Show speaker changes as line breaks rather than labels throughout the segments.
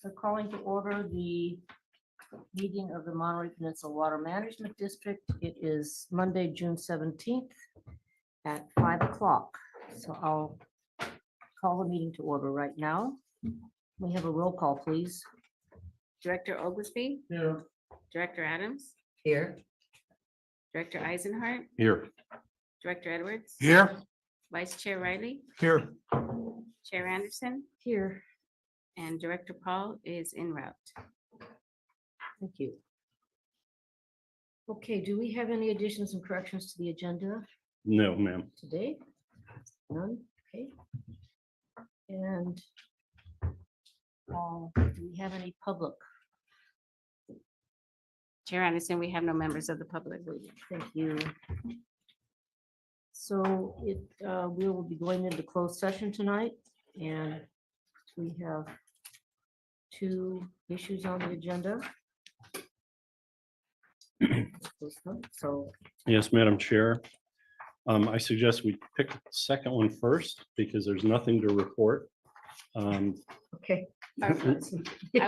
So calling to order the meeting of the Monterey Peninsula Water Management District. It is Monday, June 17th at 5 o'clock. So I'll call the meeting to order right now. We have a roll call, please.
Director Oglesby,
Here.
Director Adams,
Here.
Director Eisenhart,
Here.
Director Edwards,
Here.
Vice Chair Riley,
Here.
Chair Anderson,
Here.
and Director Paul is en route.
Thank you. Okay, do we have any additions and corrections to the agenda
No, ma'am.
today? None, okay. And do we have any public?
Chair Anderson, we have no members of the public.
Thank you. So we will be going into closed session tonight, and we have two issues on the agenda. So,
Yes, Madam Chair. I suggest we pick the second one first because there's nothing to report.
okay.
I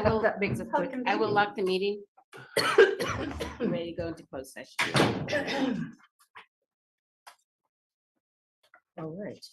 will,
That makes it quick.
I will lock the meeting. Ready to go into closed session.
All right.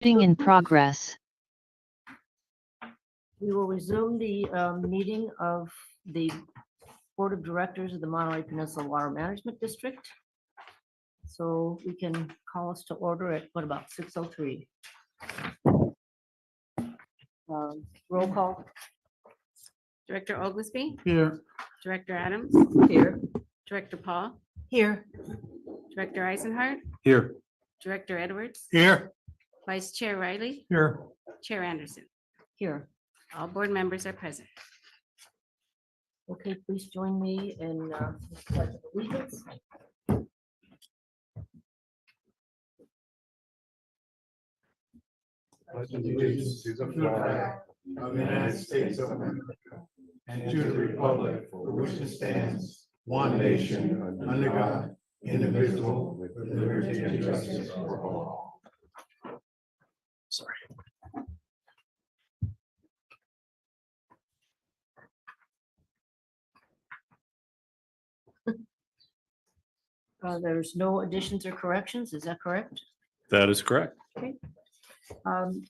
In progress.
We will resume the meeting of the Board of Directors of the Monterey Peninsula Water Management District. So we can call us to order at what about 6:03? Roll call.
Director Oglesby,
Here.
Director Adams,
Here.
Director Paul,
Here.
Director Eisenhardt,
Here.
Director Edwards,
Here.
Vice Chair Riley,
Here.
Chair Anderson.
Here.
All board members are present.
Okay, please join me in the pledge of allegiance.
Pledge allegiance to the flag of the United States of America and to the republic for which it stands, one nation, under God, indivisible, with liberty and justice for all.
Sorry.
There's no additions or corrections, is that correct?
That is correct.
Um,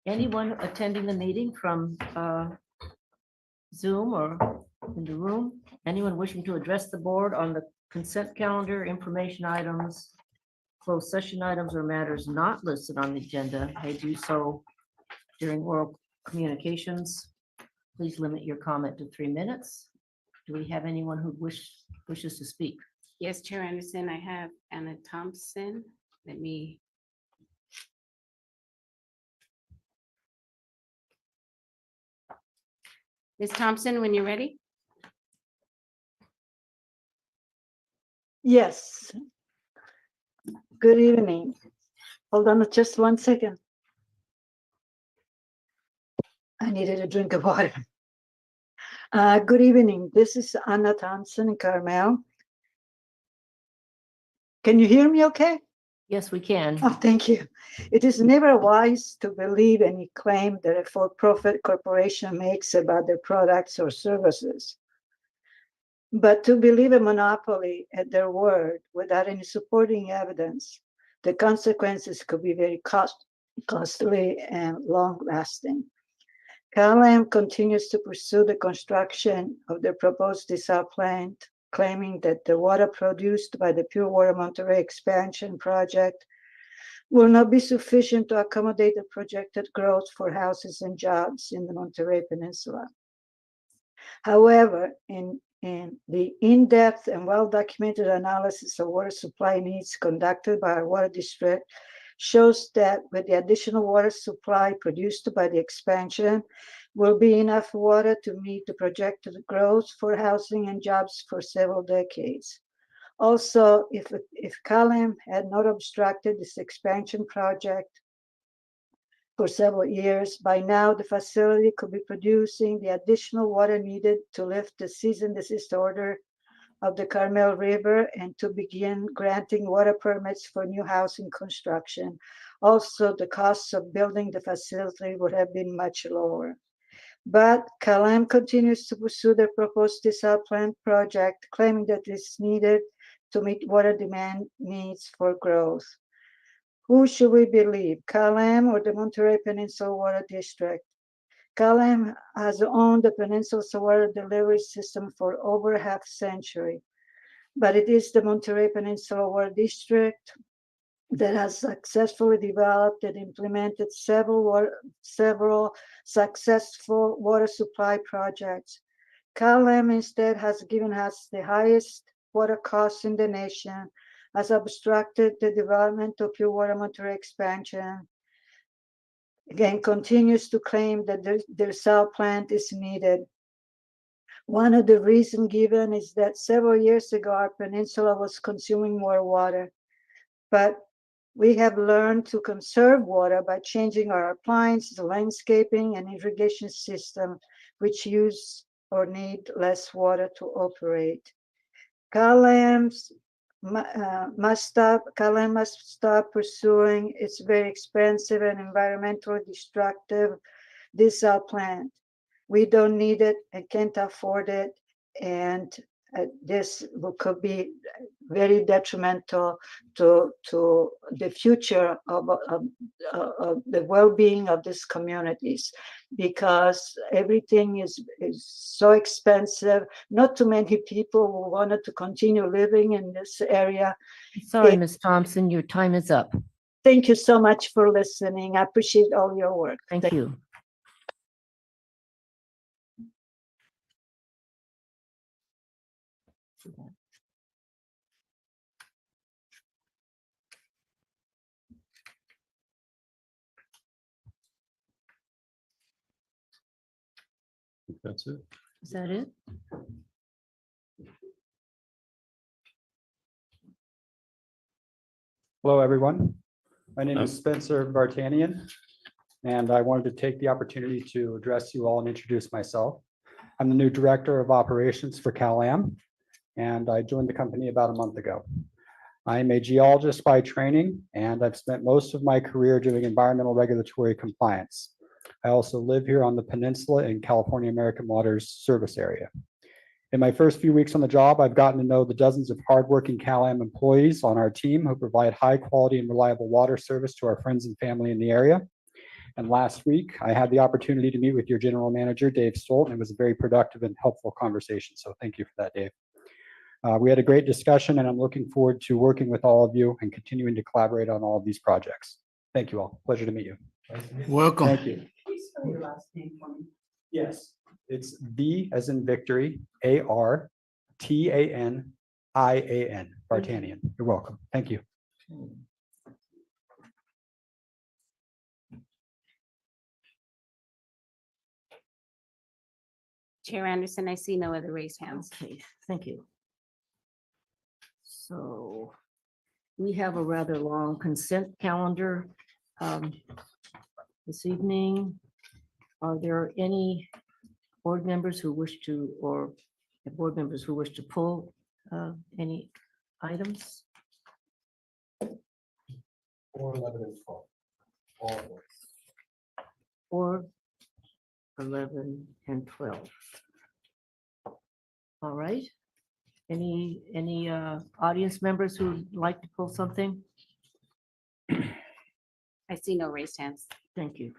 Anyone attending the meeting from Zoom or in the room? Anyone wishing to address the board on the consent calendar, information items, closed session items, or matters not listed on the agenda may do so during oral communications. Please limit your comment to 3 minutes. Do we have anyone who wishes to speak?
Yes, Chair Anderson, I have Anna Thompson. Let me. Ms. Thompson, when you're ready.
Yes. Good evening. Hold on just 1 second. I needed a drink of water. Good evening. This is Anna Thompson in Carmel. Can you hear me okay?
Yes, we can.
Oh, thank you. It is never wise to believe any claim that a for-profit corporation makes about their products or services. But to believe a monopoly at their word without any supporting evidence, the consequences could be very costly and long-lasting. CalAm continues to pursue the construction of the proposed desal plant, claiming that the water produced by the Pure Water Monterey expansion project will not be sufficient to accommodate the projected growth for houses and jobs in the Monterey Peninsula. However, in the in-depth and well-documented analysis of water supply needs conducted by our water district shows that with the additional water supply produced by the expansion will be enough water to meet the projected growth for housing and jobs for several decades. Also, if CalAm had not obstructed this expansion project for several years, by now the facility could be producing the additional water needed to lift the cease and desist order of the Carmel River and to begin granting water permits for new housing construction. Also, the costs of building the facility would have been much lower. But CalAm continues to pursue the proposed desal plant project, claiming that it's needed to meet water demand needs for growth. Who should we believe, CalAm or the Monterey Peninsula Water District? CalAm has owned the Peninsula Water Delivery System for over half a century, but it is the Monterey Peninsula Water District that has successfully developed and implemented several successful water supply projects. CalAm instead has given us the highest water costs in the nation, has obstructed the development of Pure Water Monterey expansion, again continues to claim that the desal plant is needed. One of the reasons given is that several years ago, our peninsula was consuming more water, but we have learned to conserve water by changing our appliances, landscaping, and irrigation system, which use or need less water to operate. CalAm must stop pursuing its very expensive and environmentally destructive desal plant. We don't need it and can't afford it, and this could be very detrimental to the future of the well-being of these communities, because everything is so expensive. Not too many people who wanted to continue living in this area.
Sorry,
It-
Ms. Thompson, your time is up.
Thank you so much for listening. I appreciate all your work.
Thank you.
That's it.
Is that it?
Hello, everyone. My name
Hello.
is Spencer Vartanian, and I wanted to take the opportunity to address you all and introduce myself. I'm the new Director of Operations for CalAm, and I joined the company about a month ago. I am a geologist by training, and I've spent most of my career doing environmental regulatory compliance. I also live here on the peninsula in California American Water's service area. In my first few weeks on the job, I've gotten to know the dozens of hardworking CalAm employees on our team who provide high quality and reliable water service to our friends and family in the area. And last week, I had the opportunity to meet with your general manager, Dave Stolt, and it was a very productive and helpful conversation. So thank you for that, Dave. We had a great discussion, and I'm looking forward to working with all of you and continuing to collaborate on all of these projects. Thank you all. Pleasure to meet you.
Welcome.
Thank you. Yes, it's V as in victory, Artanian, Vartanian. You're welcome. Thank you.
Chair Anderson, I see no other raised hands.
Okay, thank you. So we have a rather long consent calendar this evening. Are there any board members who wish to, or board members who wish to pull any items?
4, 11, and 12. All of them.
4, 11, and 12. All right. Any audience members who'd like to pull something?
I see no raised hands.
Thank you.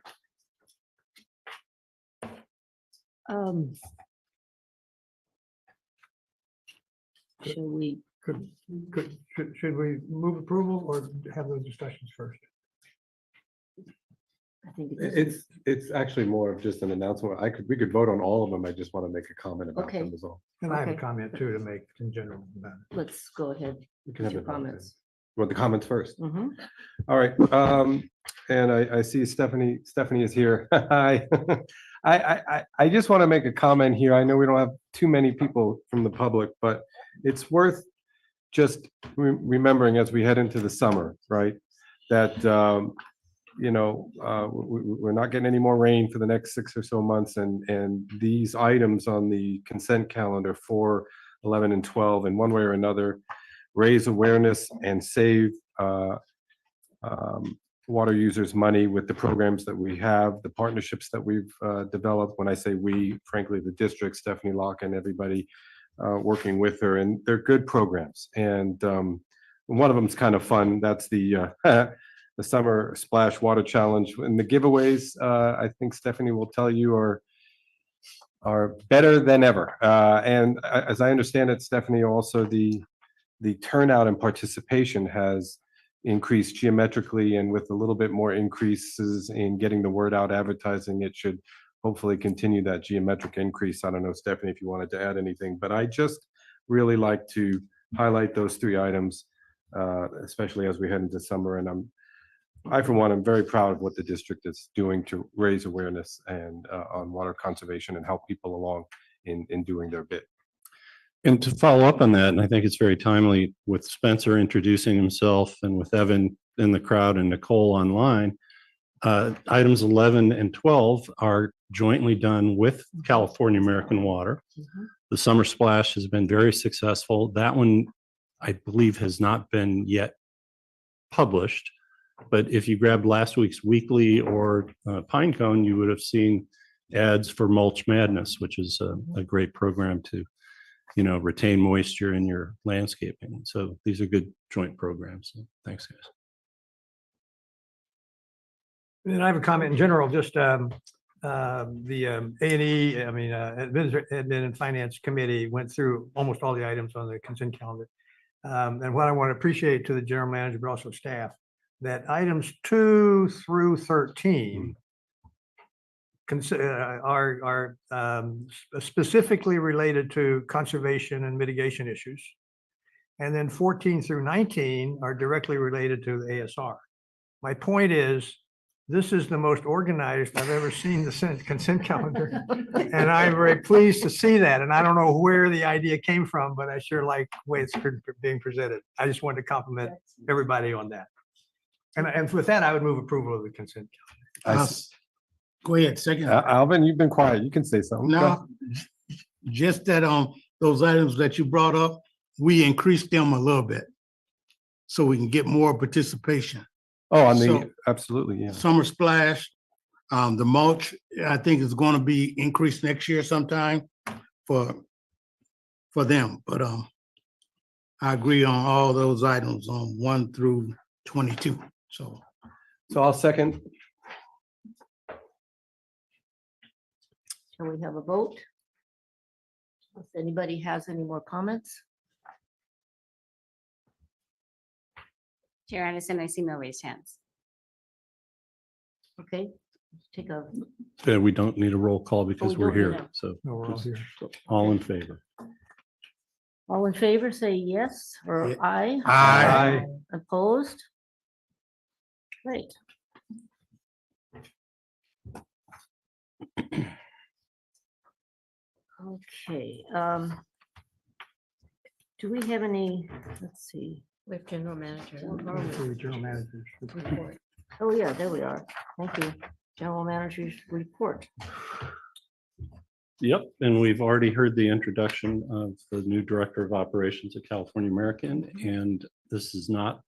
Shall we,
Should we move approval or have those discussions first?
I think it's,
It's actually more of just an announcement. We could vote on all of them. I just want to make a comment about
Okay.
them is all.
And I have a
Okay.
comment too to make in general about it.
let's go ahead
We can
with
have
your
the vote then.
comments.
You want the comments first?
Mhm.
All right. And I see Stephanie is here. Hi. I just want to make a comment here. I know we don't have too many people from the public, but it's worth just remembering as we head into the summer, right? That, we're not getting any more rain for the next 6 or so months. And these items on the consent calendar 4, 11, and 12, in one way or another, raise awareness and save water users money with the programs that we have, the partnerships that we've developed. When I say we, frankly, the district, Stephanie Locke and everybody working with her, and they're good programs. And one of them is kind of fun. That's the the Summer Splash Water Challenge. And the giveaways, I think Stephanie will tell you, are better than ever. And as I understand it, Stephanie, also the turnout and participation has increased geometrically, and with a little bit more increases in getting the word out, advertising, it should hopefully continue that geometric increase. I don't know, Stephanie, if you wanted to add anything, but I just really like to highlight those 3 items, especially as we head into summer. And I, for one, am very proud of what the district is doing to raise awareness and on water conservation and help people along in doing their bit.
And to follow up on that, and I think it's very timely with Spencer introducing himself and with Evan in the crowd and Nicole online, items 11 and 12 are jointly done with California American Water.
Mhm.
The Summer Splash has been very successful. That one, I believe, has not been yet published. But if you grabbed last week's weekly or Pinecone, you would have seen ads for Mulch Madness, which is a great program to retain moisture in your landscaping. So these are good joint programs. So thanks, guys.
And I have a comment in general, just the A&E, I mean, Admin and Finance Committee went through almost all the items on the consent calendar. And what I want to appreciate to the general manager, but also staff, that items 2 through 13 are specifically related to conservation and mitigation issues. And then 14 through 19 are directly related to the ASR. My point is, this is the most organized I've ever seen the consent calendar. And I'm very pleased to see that. And I don't know where the idea came from, but I sure like the way it's being presented. I just wanted to compliment everybody on that. And with that, I would move approval of the consent calendar.
Go ahead, second.
Alvin, you've been quiet. You can say something.
No, just that those items that you brought up, we increased them a little bit so we can get more participation.
Oh, on
So-
the, absolutely, yeah.
Summer splash, the mulch, I think is going to be increased next year sometime for them. But I agree on all those items on 1 through 22. So
So I'll second.
Can we have a vote? If anybody has any more comments?
Chair Anderson, I see no raised hands.
Okay, take a,
We don't need a roll call because
we
we're
don't need
here.
a-
So
No, we're all
just-
here.
all in favor.
all in favor, say yes or
Yeah.
aye.
Aye.
Opposed? Great. Okay, do we have any, let's see.
With general manager.
For the general managers.
Report.
Oh, yeah, there we are. Thank you. General Manager's report.
Yep, and we've already heard the introduction of the new Director of Operations at California American, and this is not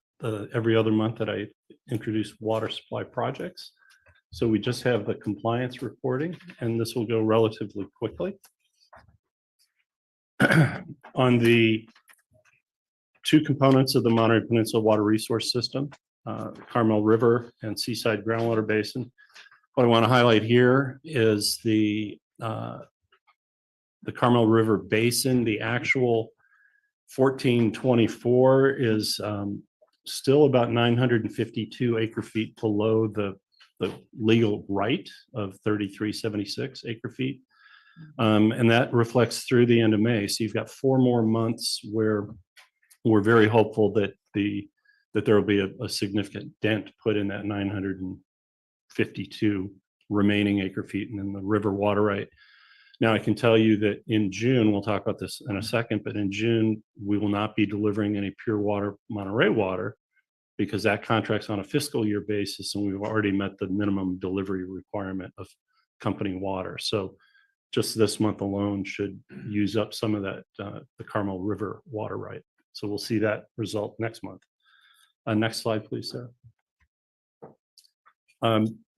every other month that I introduce water supply projects. So we just have the compliance reporting, and this will go relatively quickly. On the two components of the Monterey Peninsula Water Resource System, Carmel River and Seaside Groundwater Basin. What I want to highlight here is the Carmel River Basin. The actual 1424 is still about 952 acre feet below the legal right of 3376 acre feet. And that reflects through the end of May. So you've got 4 more months where we're very hopeful that there will be a significant dent put in that 952 remaining acre feet and then the river water right. Now I can tell you that in June, we'll talk about this in a second, but in June, we will not be delivering any pure water Monterey water because that contract's on a fiscal year basis and we've already met the minimum delivery requirement of company water. So just this month alone should use up some of that, the Carmel River water right. So we'll see that result next month. Next slide, please, Sarah.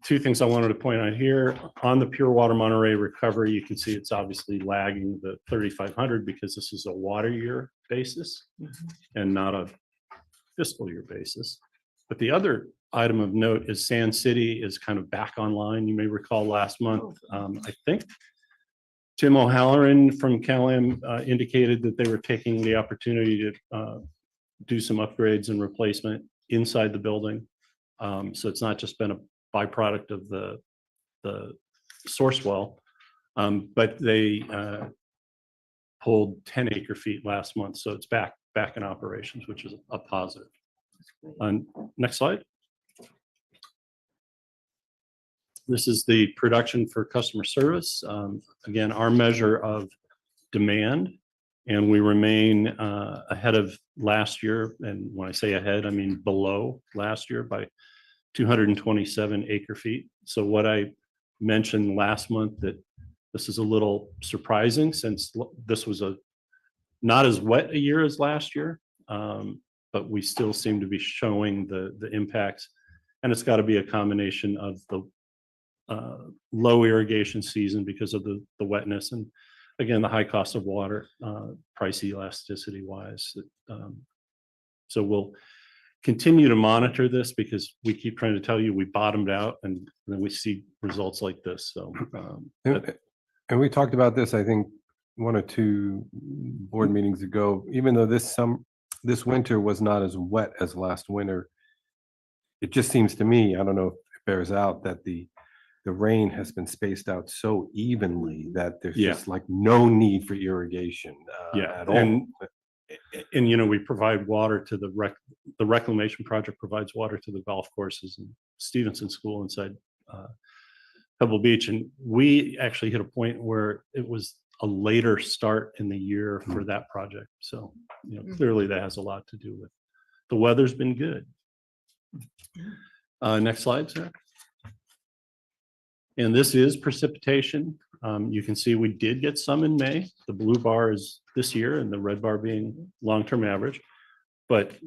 2 things I wanted to point out here. On the pure water Monterey recovery, you can see it's obviously lagging the 3,500 because this is a water year basis and not a fiscal year basis. But the other item of note is Sand City is kind of back online. You may recall last month, I think Tim O'Halloran from CalAm indicated that they were taking the opportunity to do some upgrades and replacement inside the building. So it's not just been a byproduct of the source well, but they pulled 10 acre feet last month. So it's back in operations, which is a positive. Next slide. This is the production for customer service. Again, our measure of demand, and we remain ahead of last year. And when I say ahead, I mean below last year by 227 acre feet. So what I mentioned last month that this is a little surprising since this was not as wet a year as last year, but we still seem to be showing the impacts. And it's got to be a combination of the low irrigation season because of the wetness. And again, the high cost of water, price elasticity wise. So we'll continue to monitor this because we keep trying to tell you we bottomed out and then we see results like this. So
And we talked about this, I think, 1 or 2 board meetings ago, even though this winter was not as wet as last winter. It just seems to me, I don't know if it bears out, that the rain has been spaced out so evenly that there's
Yeah.
just like no need for irrigation at all.
And you know, we provide water to the reclamation project provides water to the golf courses and Stevenson School inside Pebble Beach. And we actually hit a point where it was a later start in the year for that project. So, you know, clearly that has a lot to do with the weather's been good. Next slide, sir. And this is precipitation. You can see we did get some in May. The blue bar is this year and the red bar being long-term average. But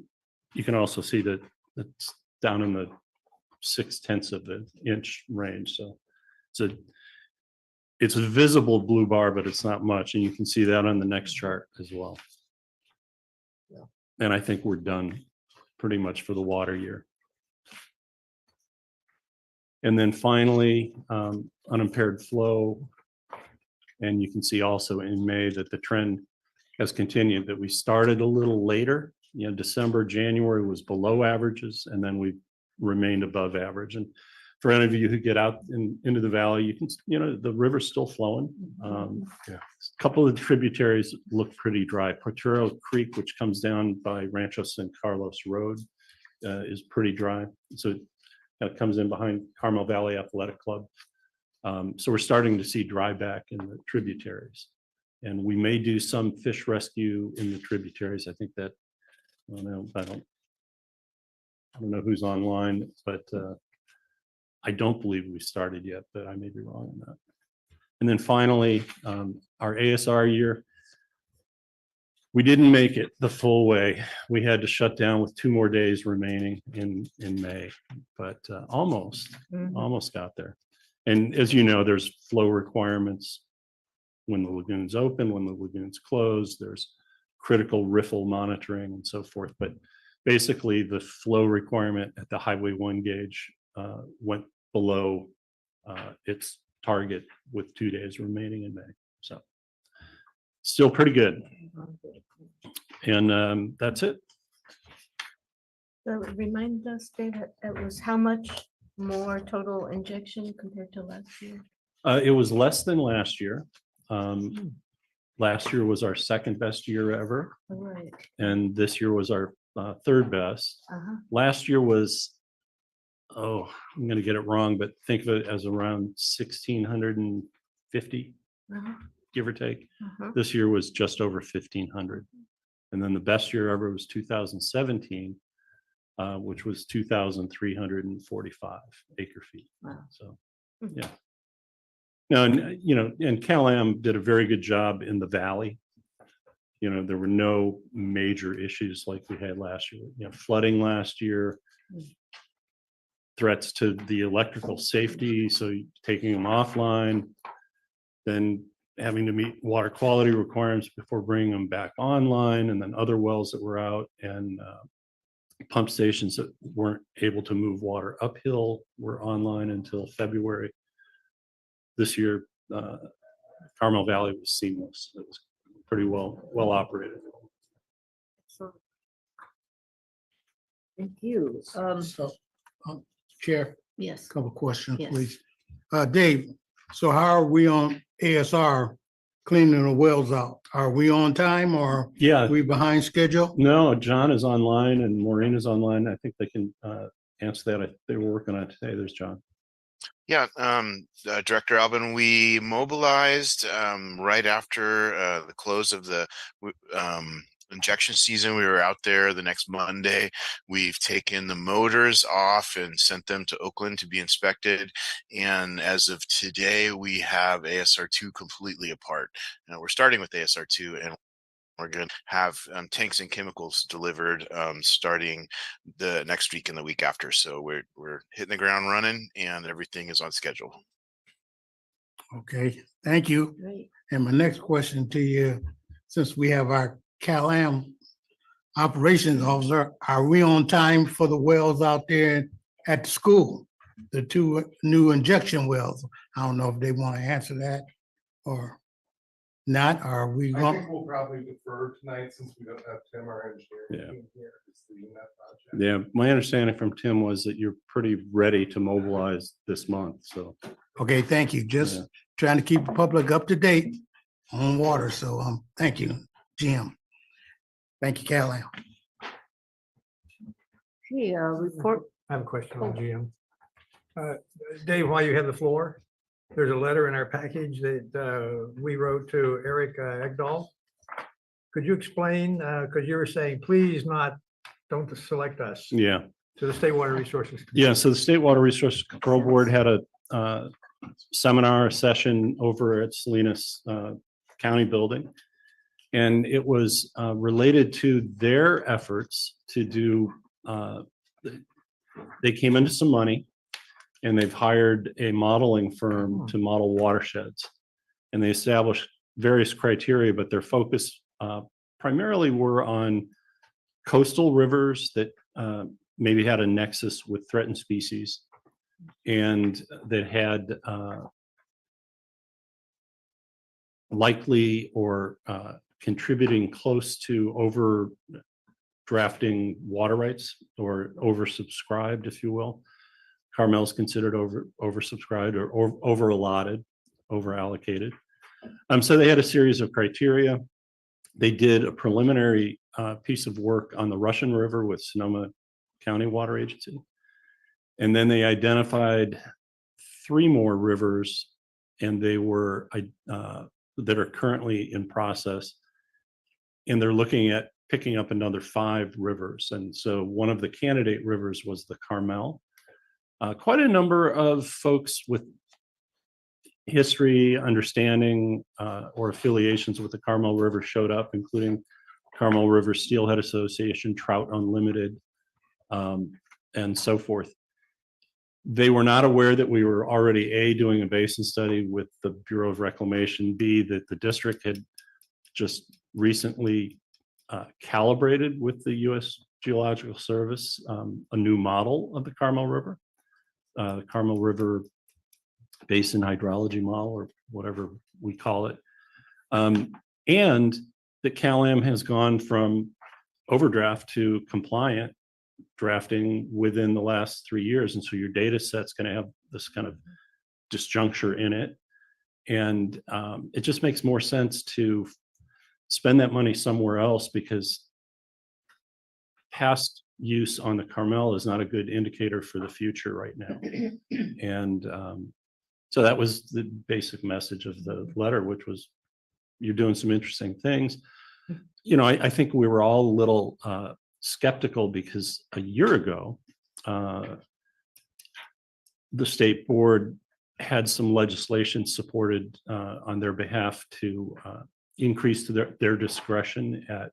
you can also see that it's down in the 0.6 of an inch range. So it's a visible blue bar, but it's not much. And you can see that on the next chart as well. And I think we're done pretty much for the water year. And then finally, unimpaired flow. And you can see also in May that the trend has continued, that we started a little later. You know, December, January was below averages, and then we remained above average. And for any of you who get out into the valley, you can, you know, the river's still flowing. A couple of the tributaries look pretty dry. Potrero Creek, which comes down by Rancho San Carlos Road, is pretty dry. So it comes in behind Carmel Valley Athletic Club. So we're starting to see dry back in the tributaries. And we may do some fish rescue in the tributaries. I think that, I don't know who's online, but I don't believe we started yet, but I may be wrong on that. And then finally, our ASR year, we didn't make it the full way. We had to shut down with 2 more days remaining in May, but almost got there. And as you know, there's flow requirements when the lagoon's open, when the lagoon's closed, there's critical riffle monitoring and so forth. But basically the flow requirement at the Highway 1 gauge went below its target with 2 days remaining in May. So still pretty good. And that's it.
So remind us, David, it was how much more total injection compared to last year?
It was less than last year. Last year was our second best year ever.
All right.
And this year was our third best. Last year was, I'm going to get it wrong, but think of it as around 1,650, give or take. This year was just over 1,500. And then the best year ever was 2017, which was 2,345 acre feet.
Wow.
So, yeah. No, and you know, and Cal-Am did a very good job in the valley. You know, there were no major issues like we had last year. You know, flooding last year, threats to the electrical safety, so taking them offline, then having to meet water quality requirements before bringing them back online, and then other wells that were out, and pump stations that weren't able to move water uphill were online until February. This year, Carmel Valley was seamless. It was pretty well operated.
Thank you.
So, Chair,
Yes.
couple questions,
Yes.
please. Dave, so how are we on ASR cleaning the wells out? Are we on time or
Yeah,
are we behind schedule?
no, John is online and Maureen is online. I think they can answer that. They were working on it today. There's John.
Yeah, Director Albin, we mobilized right after the close of the injection season. We were out there the next Monday. We've taken the motors off and sent them to Oakland to be inspected. And as of today, we have ASR2 completely apart. Now we're starting with ASR2, and we're going to have tanks and chemicals delivered starting the next week and the week after. So we're hitting the ground running, and everything is on schedule.
Okay, thank you.
Great.
And my next question to you, since we have our CalAm operations officer, are we on time for the wells out there at the school? The two new injection wells? I don't know if they want to answer that or not. Are we
I
going?
think we'll probably defer tonight since we don't have Tim, our engineer.
Yeah.
being here to see that project.
Yeah, my understanding from Tim was that you're pretty ready to mobilize this month, so.
Okay, thank you. Just
Yeah.
trying to keep the public up to date on water. So, thank you, Jim. Thank you, CalAm.
Okay, report,
I have a question on GM. Dave, while you have the floor, there's a letter in our package that we wrote to Eric Egdahl. Could you explain, because you were saying, please don't select us
Yeah,
to the State Water Resources.
yeah, so the State Water Resources Control Board had a seminar session over at Salinas County Building. And it was related to their efforts to do, they came into some money and they've hired a modeling firm to model watersheds. And they established various criteria, but their focus primarily were on coastal rivers that maybe had a nexus with threatened species and that had likely or contributing close to overdrafting water rights or oversubscribed, if you will. Carmel is considered oversubscribed or over allotted, over allocated. So they had a series of criteria. They did a preliminary piece of work on the Russian River with Sonoma County Water Agency. And then they identified 3 more rivers, and they were that are currently in process. And they're looking at picking up another 5 rivers. And so one of the candidate rivers was the Carmel. Quite a number of folks with history, understanding, or affiliations with the Carmel River showed up, including Carmel River Steelhead Association, Trout Unlimited, and so forth. They were not aware that we were already A, doing a basin study with the Bureau of Reclamation, B, that the district had just recently calibrated with the U.S. Geological Service a new model of the Carmel River, Carmel River Basin Hydrology Model, or whatever we call it. And that CalAm has gone from overdraft to compliant drafting within the last 3 years. And so your data set's going to have this kind of disjuncture in it. And it just makes more sense to spend that money somewhere else, because past use on the Carmel is not a good indicator for the future right now. And so that was the basic message of the letter, which was, you're doing some interesting things. You know, I think we were all a little skeptical because a year ago, the state board had some legislation supported on their behalf to increase their discretion at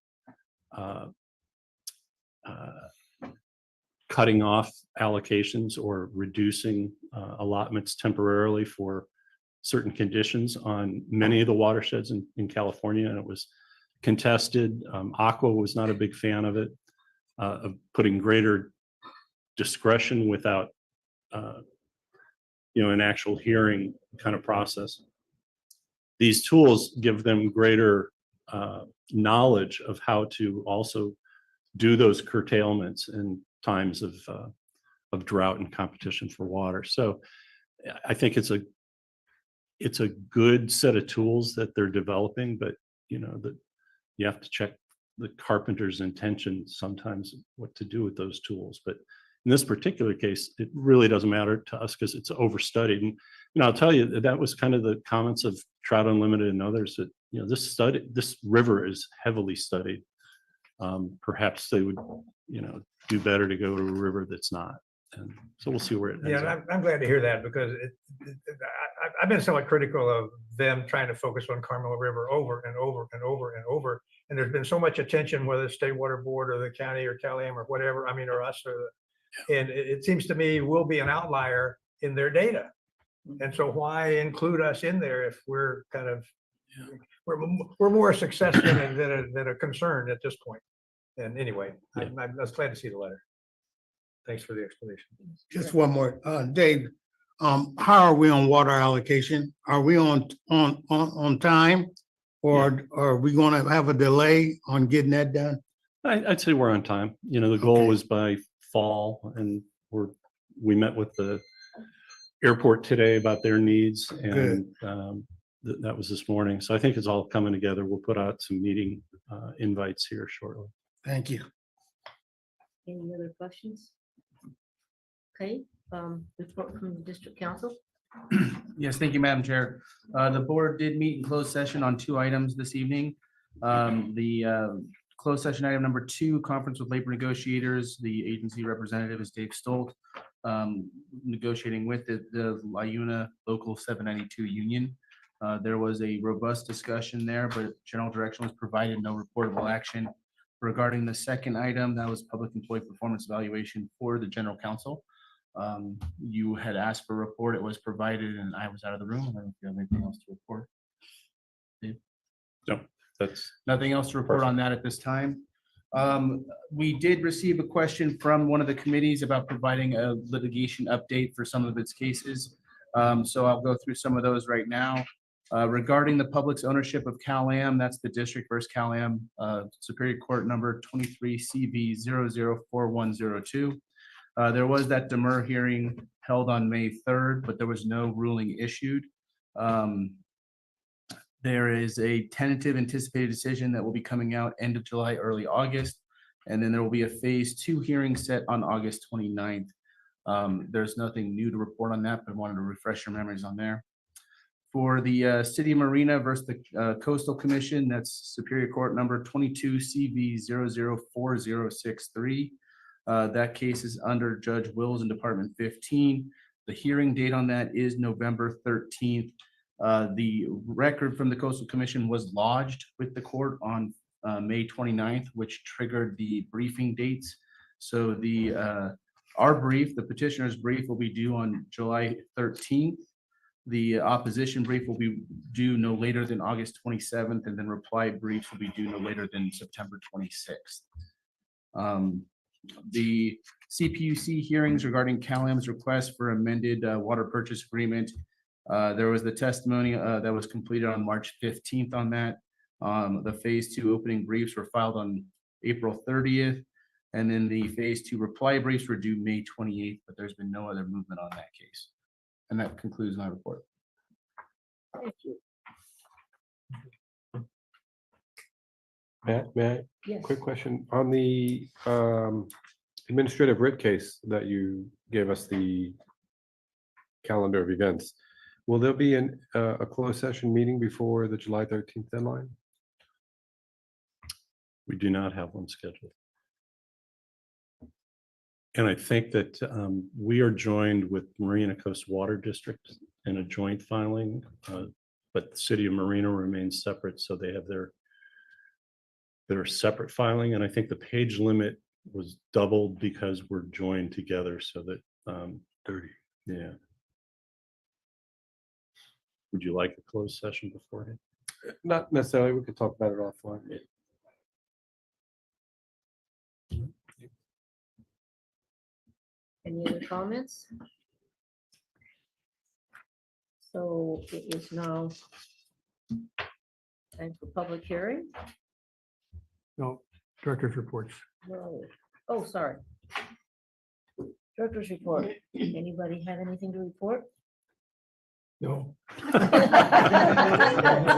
cutting off allocations or reducing allotments temporarily for certain conditions on many of the watersheds in California, and it was contested. Aqua was not a big fan of it, of putting greater discretion without an actual hearing kind of process. These tools give them greater knowledge of how to also do those curtailments in times of drought and competition for water. So I think it's a good set of tools that they're developing, but that you have to check the carpenter's intention sometimes what to do with those tools. But in this particular case, it really doesn't matter to us because it's overstudied. And I'll tell you that was kind of the comments of Trout Unlimited and others that this river is heavily studied. Perhaps they would do better to go to a river that's not. And so we'll see where it ends
Yeah,
up.
and I'm glad to hear that, because I've been somewhat critical of them trying to focus on Carmel River over and over and over and over. And there's been so much attention, whether it's State Water Board or the county or CalAm or whatever, or us, and it seems to me we'll be an outlier in their data. And so why include us in there if we're kind of We're more a success than a concern at this point. And anyway, I'm just glad to see the letter. Thanks for the explanation.
Just one more, Dave, how are we on water allocation? Are we on time? Or are we gonna have a delay on getting that done?
I'd say we're on time. You know, the goal
Okay.
was by fall, and we met with the airport today about their needs, and that was this morning. So I think it's all coming together. We'll put out some meeting invites here shortly.
Thank you.
Any other questions? Okay, report from the district council.
Yes, thank you, Madam Chair. The board did meet in closed session on 2 items this evening. The closed session item number 2, conference with labor negotiators. The agency representative is Dave Stolt, negotiating with the LIUNA Local 792 union. There was a robust discussion there, but general direction was provided, no reportable action. Regarding the second item, that was public employee performance evaluation for the general counsel. You had asked for a report, it was provided, and I was out of the room. I don't know if you have anything else to report. Dave?
No, that's
Nothing else to report on that at this time. We did receive a question from one of the committees about providing a litigation update for some of its cases. So I'll go through some of those right now. Regarding the public's ownership of Cal-Am, that's the district versus Cal-Am, Superior Court number 23 CV 004102. There was that demur hearing held on May 3rd, but there was no ruling issued. There is a tentative anticipated decision that will be coming out end of July, early August. And then there will be a phase 2 hearing set on August 29th. There's nothing new to report on that, but I wanted to refresh your memories on there. For the City of Marina versus the Coastal Commission, that's Superior Court number 22 CV 004063. That case is under Judge Wills in Department 15. The hearing date on that is November 13th. The record from the Coastal Commission was lodged with the court on May 29th, which triggered the briefing dates. So our brief, the petitioner's brief, will be due on July 13th. The opposition brief will be due no later than August 27th, and then reply briefs will be due no later than September 26th. The CPUC hearings regarding Cal-Am's request for amended water purchase agreement. There was the testimony that was completed on March 15th on that. The phase 2 opening briefs were filed on April 30th. And then the phase 2 reply briefs were due May 28th, but there's been no other movement on that case. And that concludes my report.
Thank you.
May I?
Yes.
Quick question on the administrative writ case that you gave us the calendar of events. Will there be a closed session meeting before the July 13th deadline?
We do not have one scheduled. And I think that we are joined with Marina Coast Water District in a joint filing, but the City of Marina remains separate, so they have their separate filing. And I think the page limit was doubled because we're joined together, so that 30. Yeah. Would you like a closed session beforehand?
Not necessarily. We could talk about it offline.
Any other comments? So it is now time for public hearing.
No, director's reports.
No. Oh, sorry. Director's report. Anybody have anything to report?
No.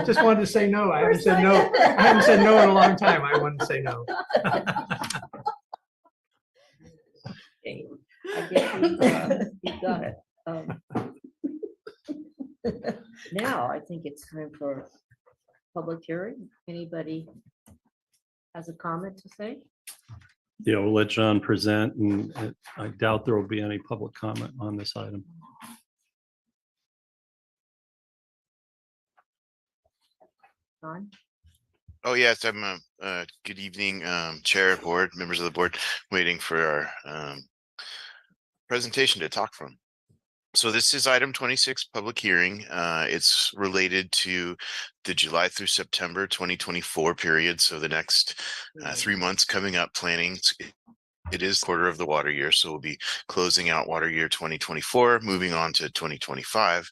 Just wanted to say no. I haven't said no. I haven't said no in a long time. I wanted to say no.
Okay, I guess you got it. Now, I think it's time for public hearing. Anybody has a comment to say?
Yeah, we'll let John present, and I doubt there will be any public comment on this item.
John?
Oh, yes, I'm good evening, Chair, Board, members of the board, waiting for our presentation to talk from. So this is item 26, public hearing. It's related to the July through September 2024 period. So the next 3 months coming up, planning. It is quarter of the water year, so we'll be closing out water year 2024, moving on to 2025,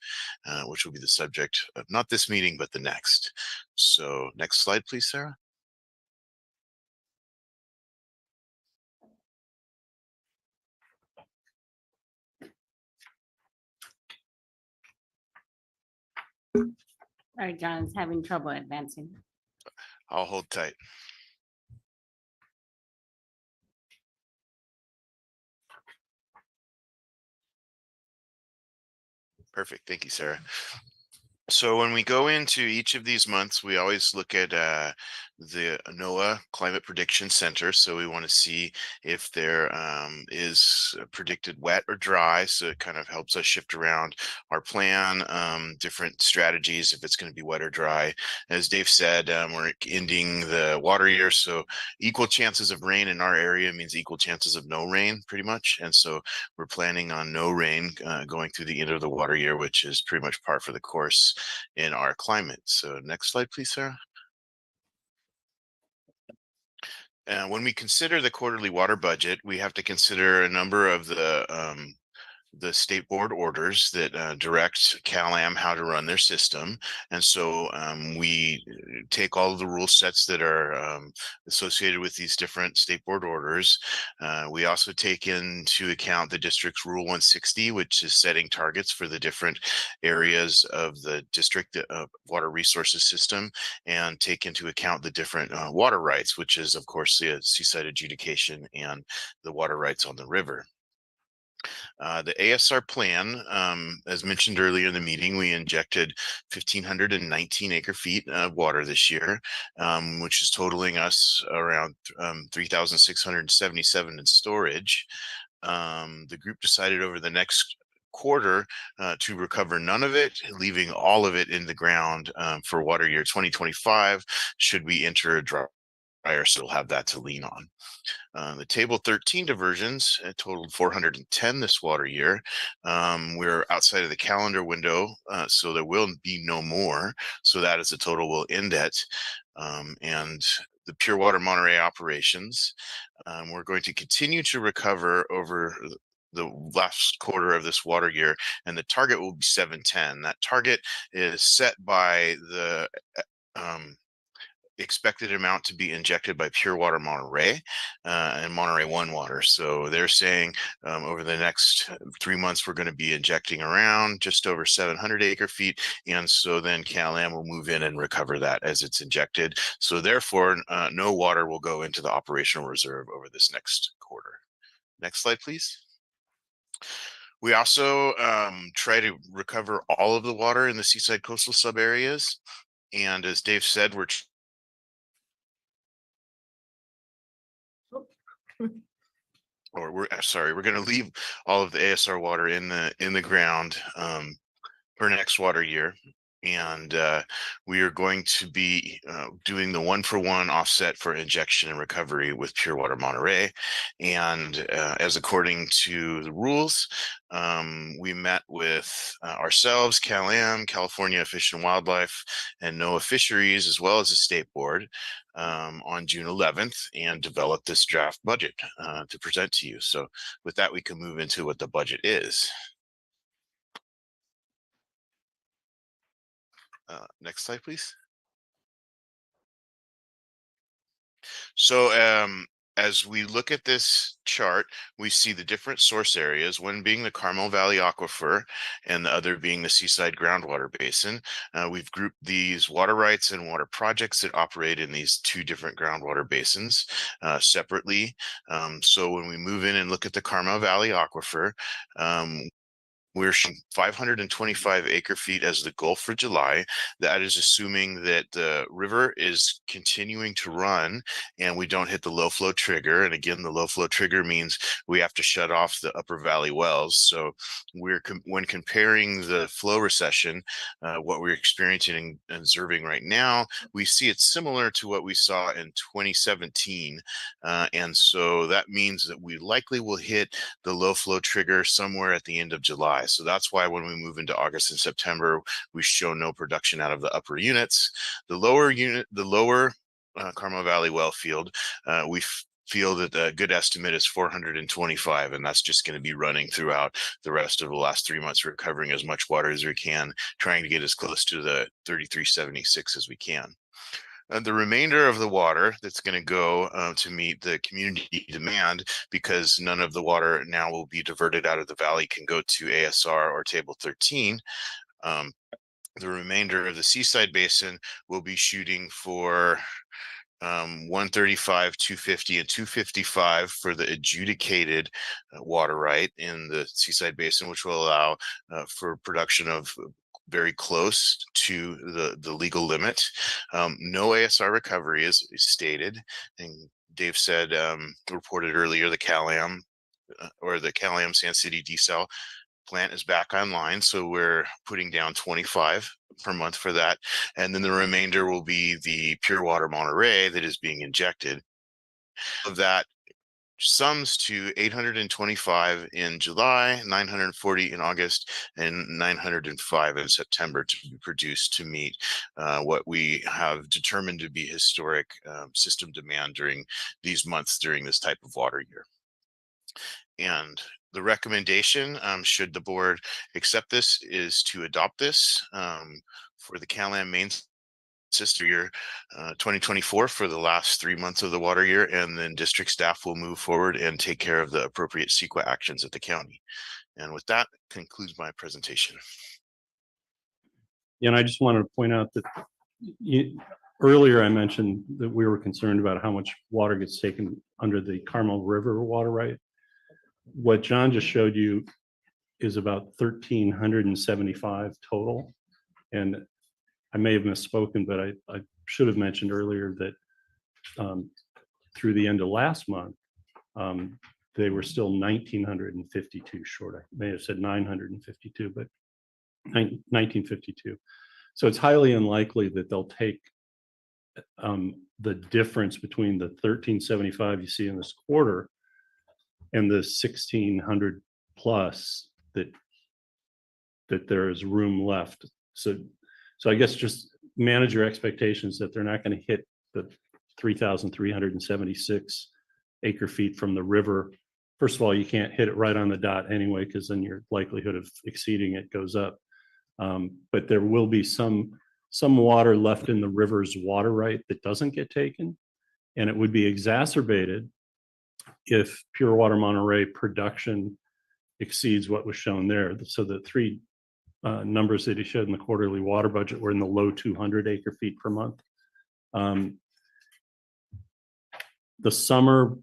which will be the subject of not this meeting, but the next. So next slide, please, Sarah.
Sorry, John's having trouble advancing.
I'll hold tight. Perfect. Thank you, Sarah. So when we go into each of these months, we always look at the NOAA Climate Prediction Center. So we want to see if there is predicted wet or dry. So it kind of helps us shift around our plan, different strategies if it's going to be wet or dry. As Dave said, we're ending the water year. So equal chances of rain in our area means equal chances of no rain pretty much. And so we're planning on no rain going through the end of the water year, which is pretty much par for the course in our climate. So next slide, please, Sarah. And when we consider the quarterly water budget, we have to consider a number of the state board orders that direct CalAm how to run their system. And so we take all of the rule sets that are associated with these different state board orders. We also take into account the district's Rule 160, which is setting targets for the different areas of the district water resources system, and take into account the different water rights, which is, of course, the seaside adjudication and the water rights on the river. The ASR plan, as mentioned earlier in the meeting, we injected 1,519 acre feet of water this year, which is totaling us around 3,677 in storage. The group decided over the next quarter to recover none of it, leaving all of it in the ground for water year 2025, should we enter a dryer, so we'll have that to lean on. The table 13 diversions totaled 410 this water year. We're outside of the calendar window, so there will be no more. So that is the total we'll end at. And the Pure Water Monterey operations, we're going to continue to recover over the last quarter of this water year, and the target will be 710. That target is set by the expected amount to be injected by Pure Water Monterey and Monterey One Water. So they're saying over the next 3 months, we're going to be injecting around just over 700 acre feet. And so then CalAm will move in and recover that as it's injected. So therefore, no water will go into the operational reserve over this next quarter. Next slide, please. We also try to recover all of the water in the seaside coastal sub areas. And as Dave said, we're going to leave all of the ASR water in the ground for next water year. And we are going to be doing the 1-for-1 offset for injection and recovery with Pure Water Monterey. And as according to the rules, we met with ourselves, CalAm, California Fish and Wildlife, and NOAA Fisheries, as well as the state board on June 11th, and developed this draft budget to present to you. So with that, we can move into what the budget is. Next slide, please. So as we look at this chart, we see the different source areas, one being the Carmel Valley Aquifer and the other being the Seaside Groundwater Basin. We've grouped these water rights and water projects that operate in these two different groundwater basins separately. So when we move in and look at the Carmel Valley Aquifer, we're showing 525 acre feet as the goal for July. That is assuming that the river is continuing to run and we don't hit the low flow trigger. And again, the low flow trigger means we have to shut off the upper valley wells. So when comparing the flow recession, what we're experiencing and observing right now, we see it's similar to what we saw in 2017. And so that means that we likely will hit the low flow trigger somewhere at the end of July. July. So that's why when we move into August and September, we show no production out of the upper units. The lower Carmel Valley well field, we feel that a good estimate is 425, and that's just going to be running throughout the rest of the last 3 months, recovering as much water as we can, trying to get as close to the 3376 as we can. The remainder of the water that's going to go to meet the community demand, because none of the water now will be diverted out of the valley, can go to ASR or table 13. The remainder of the Seaside Basin will be shooting for 135, 250, and 255 for the adjudicated water right in the Seaside Basin, which will allow for production of very close to the legal limit. No ASR recovery is stated, and Dave said, reported earlier, the CalAm or the CalAm Sand City desal plant is back online, so we're putting down 25 per month for that, and then the remainder will be the pure water Monterey that is being injected. Of that sums to 825 in July, 940 in August, and 905 in September to be produced to meet what we have determined to be historic system demand during these months during this type of water year. And the recommendation, should the board accept this, is to adopt this for the CalAm main system year 2024 for the last 3 months of the water year, and then district staff will move forward and take care of the appropriate CEQA actions at the county. And with that, concludes my presentation.
And I just wanted to point out that earlier I mentioned that we were concerned about how much water gets taken under the Carmel River water right. What John just showed you is about 1,375 total. And I may have misspoken, but I should have mentioned earlier that through the end of last month, they were still 1,952 short. I may have said 952, but 1952. So it's highly unlikely that they'll take the difference between the 1,375 you see in this quarter and the 1,600 plus that there is room left. So I guess just manage your expectations that they're not going to hit the 3,376 acre feet from the river. First of all, you can't hit it right on the dot anyway, because then your likelihood of exceeding it goes up. But there will be some water left in the river's water right that doesn't get taken, and it would be exacerbated if pure water Monterey production exceeds what was shown there. So the three numbers that he showed in the quarterly water budget were in the low 200 acre feet per month. The summer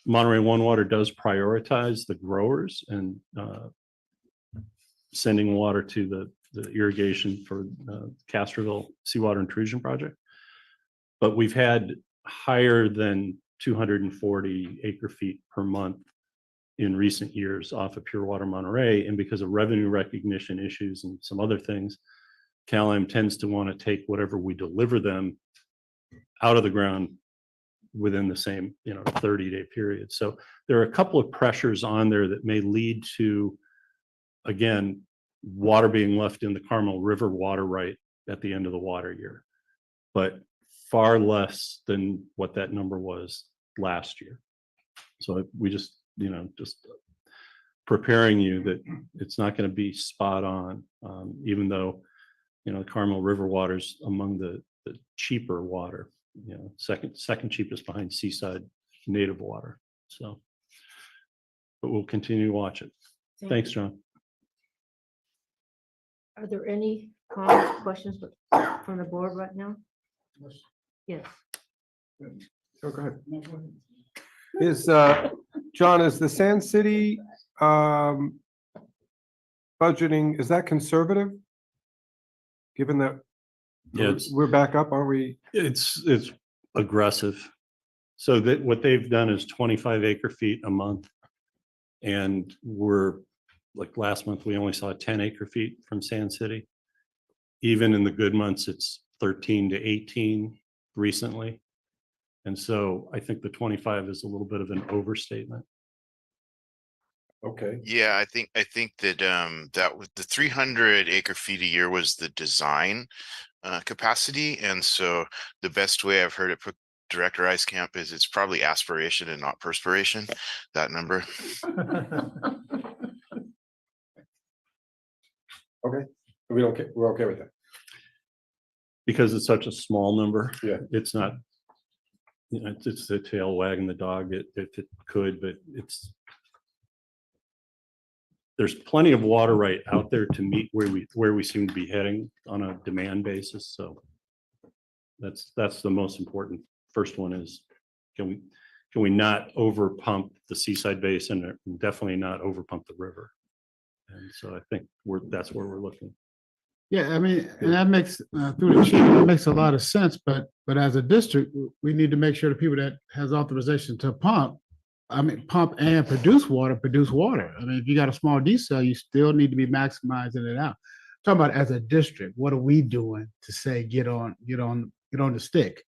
Monterey One Water does prioritize the growers and sending water to the irrigation for Castroville Seawater Intrusion Project. But we've had higher than 240 acre feet per month in recent years off of pure water Monterey, and because of revenue recognition issues and some other things, CalAm tends to want to take whatever we deliver them out of the ground within the same 30-day period. So there are a couple of pressures on there that may lead to, again, water being left in the Carmel River water right at the end of the water year, but far less than what that number was last year. So we just preparing you that it's not going to be spot on, even though the Carmel River water's among the cheaper water, second cheapest behind Seaside native water. So, but we'll continue to watch it. Thanks, John.
Are there any comments, questions from the board right now? Yes.
Oh, go ahead. Is John, is the Sand City budgeting, is that conservative? Given that we're back up, aren't we?
It's aggressive. So that what they've done is 25 acre feet a month, and we're like last month we only saw 10 acre feet from Sand City. Even in the good months, it's 13 to 18 recently. And so I think the 25 is a little bit of an overstatement.
Okay.
Yeah, I think that that was the 300 acre feet a year was the design capacity, and so the best way I've heard it put Director Camp is it's probably aspiration and not perspiration. That number.
Okay. We're okay with that.
Because it's such a small number.
Yeah.
It's not, it's the tail wagging the dog if it could, but there's plenty of water right out there to meet where we seem to be heading on a demand basis. So that's the most important. First one is, can we not over pump the Seaside Basin and definitely not over pump the river? And so I think that's where we're looking.
Yeah, I mean, and that makes, through the chair, that makes a lot of sense, but as a district, we need to make sure the people that has authorization to pump and produce water. I mean, if you got a small desal, you still need to be maximizing it out. Talking about as a district, what are we doing to say, get on the stick,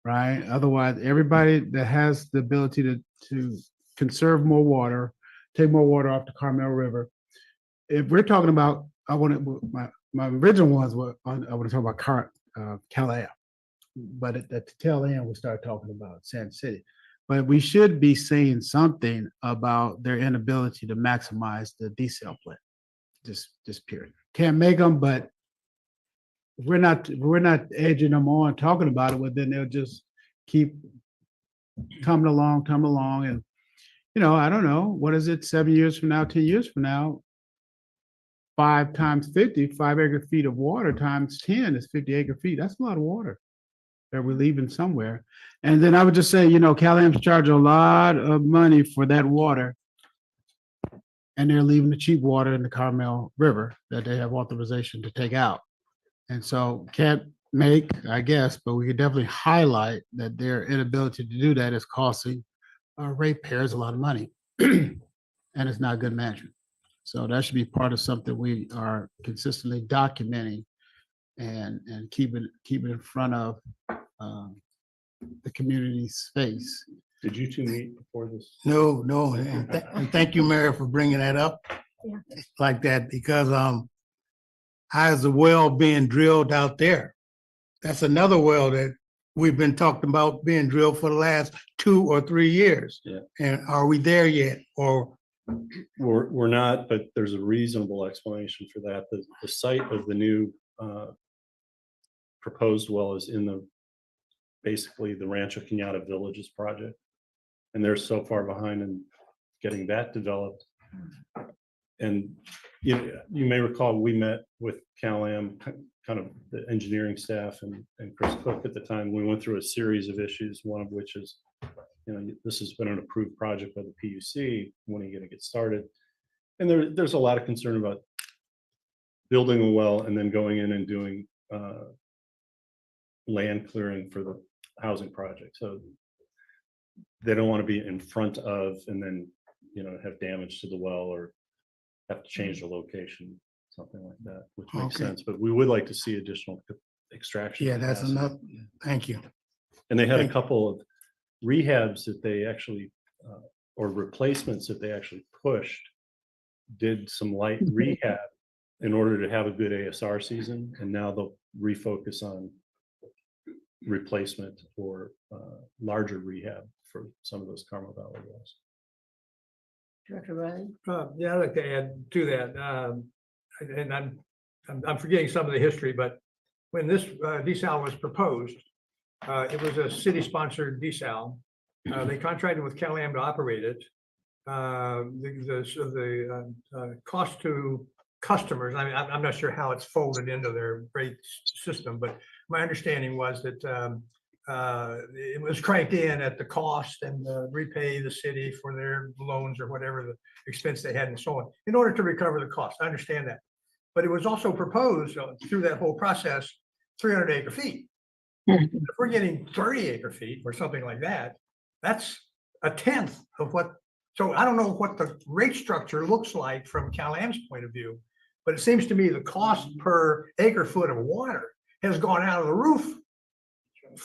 right? Otherwise, everybody that has the ability to conserve more water, take more water off the Carmel River. If we're talking about, my original ones were on, I want to talk about Cal-Am, but at the tail end, we started talking about Sand City. But we should be saying something about their inability to maximize the desal plant. Just period. Can't make them, but we're not edging them on talking about it, but then they'll just keep coming along, and I don't know, what is it, 7 years from now, 10 years from now? 5 times 50, 5 acre feet of water times 10 is 50 acre feet. That's a lot of water that we're leaving somewhere. And then I would just say, Cal-Am's charge a lot of money for that water. And they're leaving the cheap water in the Carmel River that they have authorization to take out. And so can't make, I guess, but we could definitely highlight that their inability to do that is costing ratepayers a lot of money. And it's not good management. So that should be part of something we are consistently documenting and keeping in front of the community's face.
Did you two meet before this?
No, and thank you, Mayor, for bringing that up like that, because how's the well being drilled out there? That's another well that we've been talking about being drilled for the last 2 or 3 years.
Yeah.
And are we there yet? Or
We're not, but there's a reasonable explanation for that. The site of the new proposed well is in basically the Rancho Cañada Villages project. And they're so far behind in getting that developed. And you may recall, we met with Cal-Am, kind of the engineering staff and Chris Cook at the time. We went through a series of issues, one of which is, this has been an approved project by the PUC. When are you going to get started? And there's a lot of concern about building a well and then going in and doing land clearing for the housing project. So they don't want to be in front of and then have damage to the well or have to change the location, something like that, which makes sense. But we would like to see additional extraction.
yeah, that's
capacity.
enough. Thank you.
And they had a couple of rehabs that they actually, or replacements that they actually pushed, did some light rehab in order to have a good ASR season. And now they'll refocus on replacement or larger rehab for some of those Carmel Valley wells.
Director Riley?
Yeah, I'd like to add to that. And I'm forgetting some of the history, but when this desal was proposed, it was a city-sponsored desal. They contracted with Cal-Am to operate it. The cost to customers, I mean, I'm not sure how it's folded into their rate system, but my understanding was that it was cranked in at the cost and repay the city for their loans or whatever the expense they had and so on, in order to recover the cost. I understand that. But it was also proposed through that whole process, 300 acre feet. If we're getting 30 acre feet or something like that, that's a tenth of what. So I don't know what the rate structure looks like from Cal-Am's point of view, but it seems to me the cost per acre foot of water has gone out of the roof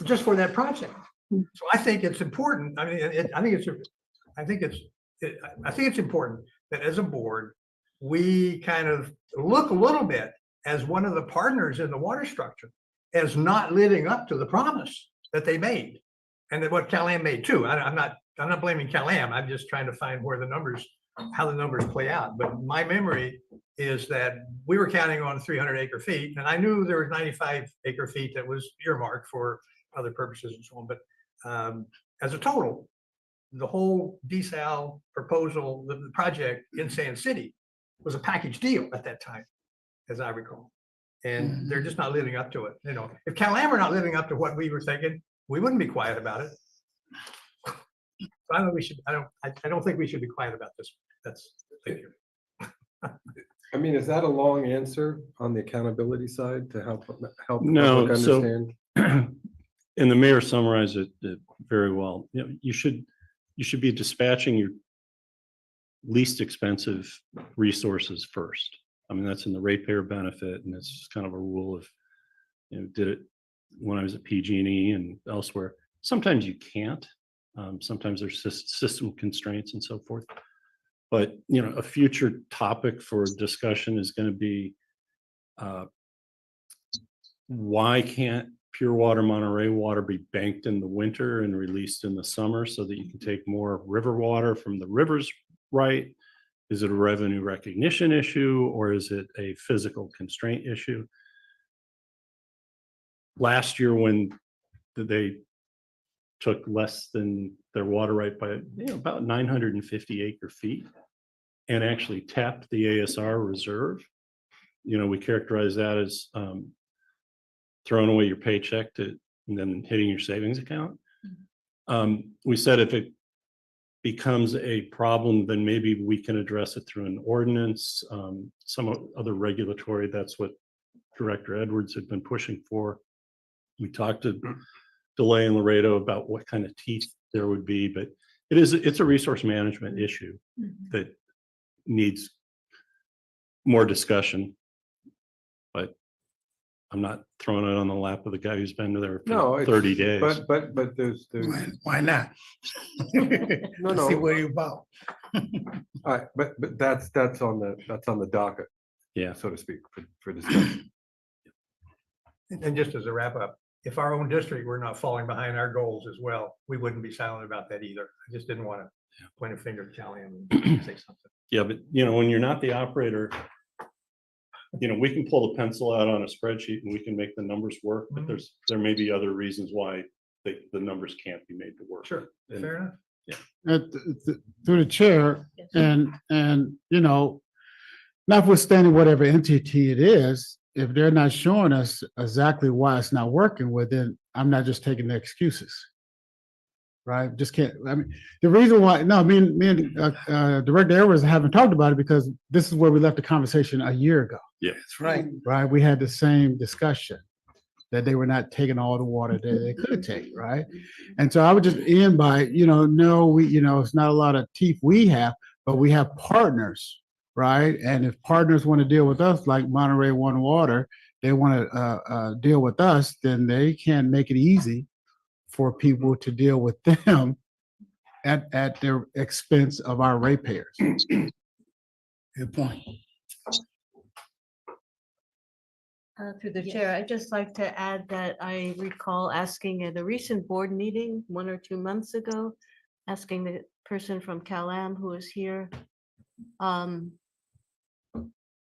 just for that project. So I think it's important. I mean, I think it's important that as a board, we kind of look a little bit as one of the partners in the water structure as not living up to the promise that they made. And then what Cal-Am made too. I'm not blaming Cal-Am. I'm just trying to find where the numbers, how the numbers play out. But my memory is that we were counting on 300 acre feet, and I knew there was 95 acre feet that was earmarked for other purposes and so on. But as a total, the whole desal proposal, the project in Sand City was a package deal at that time, as I recall. And they're just not living up to it. You know, if Cal-Am were not living up to what we were thinking, we wouldn't be quiet about it. I don't, we should, I don't think we should be quiet about this. That's, thank you.
I mean, is that a long answer on the accountability side to help the
No,
public
so-
understand?
And the mayor summarized it very well. You know, you should be dispatching your least expensive resources first. I mean, that's in the ratepayer benefit, and it's kind of a rule of, you know, did it when I was at PG&E and elsewhere. Sometimes you can't. Sometimes there's system constraints and so forth. But, you know, a future topic for discussion is going to be why can't pure water Monterey water be banked in the winter and released in the summer so that you can take more river water from the rivers, right? Is it a revenue recognition issue, or is it a physical constraint issue? Last year, when they took less than their water right by about 950 acre feet and actually tapped the ASR reserve, you know, we characterize that as throwing away your paycheck and then hitting your savings account. We said if it becomes a problem, then maybe we can address it through an ordinance, some other regulatory. That's what Director Edwards had been pushing for. We talked to DeLay and Laredo about what kind of teeth there would be, but it's a resource management issue that needs more discussion. But I'm not throwing it on the lap of the guy who's been there for 30 days.
But there's
Why not?
no.
See where you're about.
All right, but that's on the docket,
Yeah.
so to speak, for discussion.
And just as a wrap up, if our own district were not falling behind our goals as well, we wouldn't be silent about that either. I just didn't want to point a finger at Cal-Am and say something.
Yeah, but you know, when you're not the operator, you know, we can pull the pencil out on a spreadsheet and we can make the numbers work, but there may be other reasons why the numbers can't be made to work.
Sure,
And-
fair enough.
Through the chair, and you know, notwithstanding whatever entity it is, if they're not showing us exactly why it's not working, well, then I'm not just taking the excuses. Right? Just can't. I mean, the reason why, no, me and Director Edwards haven't talked about it because this is where we left the conversation a year ago.
Yeah,
That's right. Right? We had the same discussion that they were not taking all the water that they could take, right? And so I would just end by, you know, no, it's not a lot of teeth we have, but we have partners, right? And if partners want to deal with us like Monterey One Water, they want to deal with us, then they can make it easy for people to deal with them at their expense of our ratepayers. Good point.
Through the chair, I'd just like to add that I recall asking at a recent board meeting 1 or 2 months ago, asking the person from Cal-Am who was here,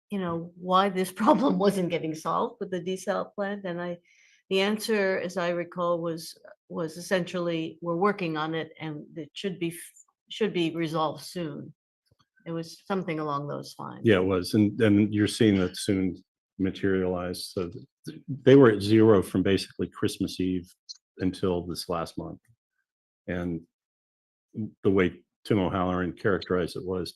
you know, why this problem wasn't getting solved with the desal plant. And the answer, as I recall, was essentially, we're working on it and it should be resolved soon. It was something along those lines.
Yeah, it was. And you're seeing that soon materialize. So they were at zero from basically Christmas Eve until this last month. And the way Tim O'Halloran characterized it was,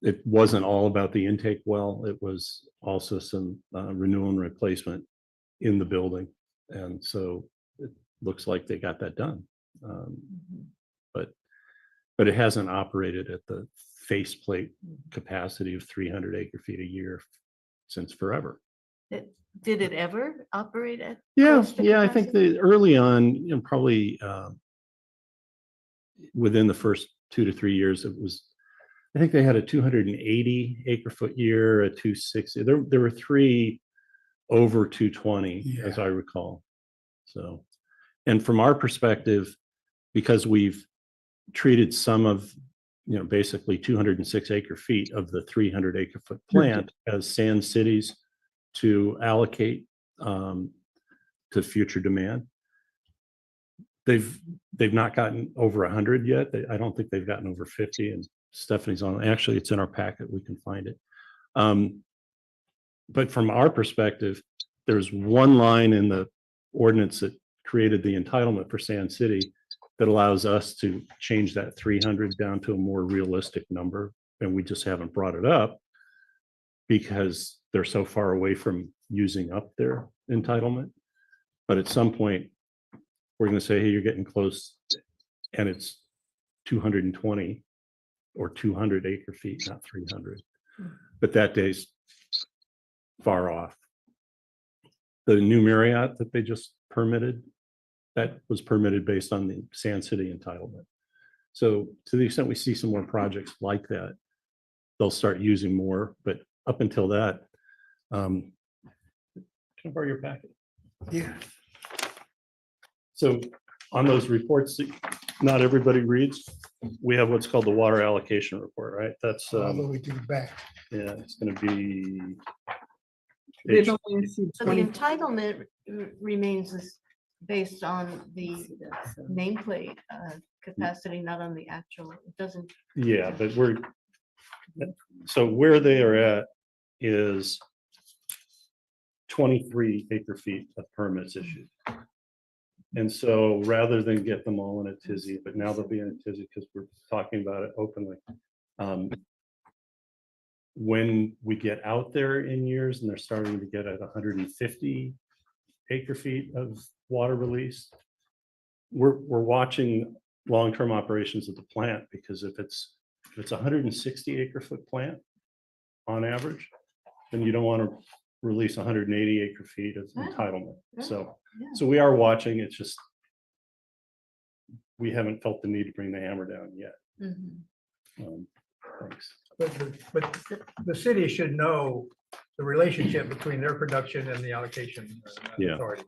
it wasn't all about the intake well. It was also some renewal and replacement in the building. And so it looks like they got that done. But it hasn't operated at the faceplate capacity of 300 acre feet a year since forever.
Did it ever operate at?
Yeah,
close to
I think
capacity?
that early on, you know, probably within the first 2 to 3 years, it was I think they had a 280 acre foot year, a 260. There were three over 220, as
Yeah.
I recall. So, and from our perspective, because we've treated some of, basically 206 acre feet of the 300 acre foot plant as sand cities to allocate to future demand. They've not gotten over 100 yet. I don't think they've gotten over 50. And Stephanie's on. Actually, it's in our packet. We can find it. But from our perspective, there's one line in the ordinance that created the entitlement for Sand City that allows us to change that 300 down to a more realistic number. And we just haven't brought it up because they're so far away from using up their entitlement. But at some point, we're going to say, hey, you're getting close, and it's 220 or 200 acre feet, not 300. But that day's far off. The new Marriott that they just permitted, that was permitted based on the Sand City entitlement. So to the extent we see some more projects like that, they'll start using more. But up until that, can I borrow your packet?
Yeah.
So on those reports that not everybody reads, we have what's called the water allocation report, right? That's
All the way to the back.
yeah, it's going to be
So the entitlement remains based on the nameplate capacity, not on the actual, it doesn't.
yeah, but so where they are at is 23 acre feet of permits issued. And so rather than get them all in a tizzy, but now they'll be in a tizzy because we're talking about it openly. When we get out there in years and they're starting to get at 150 acre feet of water release, we're watching long-term operations of the plant, because if it's 160 acre foot plant on average, then you don't want to release 180 acre feet of entitlement. So we are watching. It's just we haven't felt the need to bring the hammer down yet. Thanks.
But the city should know the relationship between their production and the allocation
Yeah.
authority.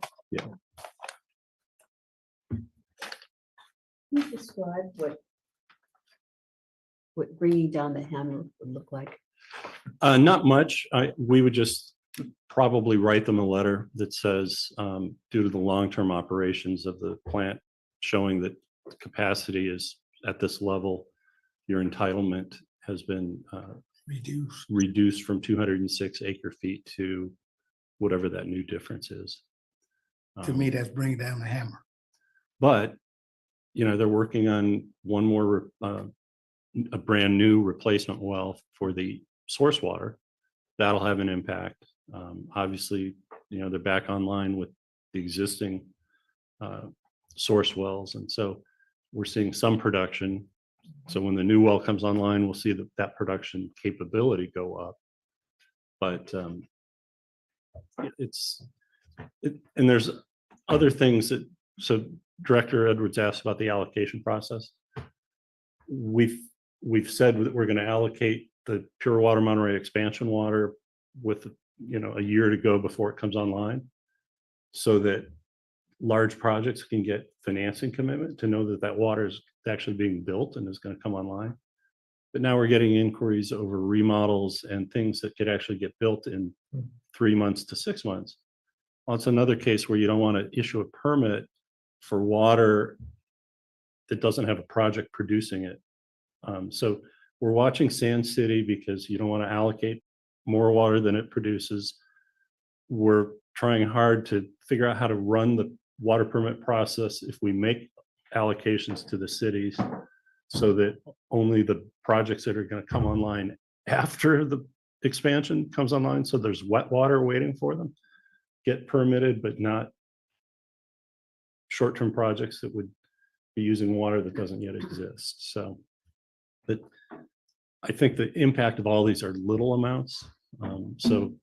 Can you describe what bringing down the hammer would look like?
Not much. We would just probably write them a letter that says, due to the long-term operations of the plant, showing that capacity is at this level, your entitlement has been reduced from 206 acre feet to whatever that new difference is.
To me, that's bringing down the hammer.
But, they're working on one more, a brand new replacement well for the source water. That'll have an impact. Obviously, they're back online with the existing source wells. And so we're seeing some production. So when the new well comes online, we'll see that production capability go up. But and there's other things so Director Edwards asked about the allocation process. We've said that we're going to allocate the pure water Monterey expansion water with a year to go before it comes online, so that large projects can get financing commitment to know that water is actually being built and is going to come online. But now we're getting inquiries over remodels and things that could actually get built in 3 months to 6 months. Well, it's another case where you don't want to issue a permit for water that doesn't have a project producing it. So we're watching Sand City because you don't want to allocate more water than it produces. We're trying hard to figure out how to run the water permit process if we make allocations to the cities, so that only the projects that are going to come online after the expansion comes online, so there's wet water waiting for them, get permitted, but not short-term projects that would be using water that doesn't yet exist. So that, I think the impact of all these are little amounts. So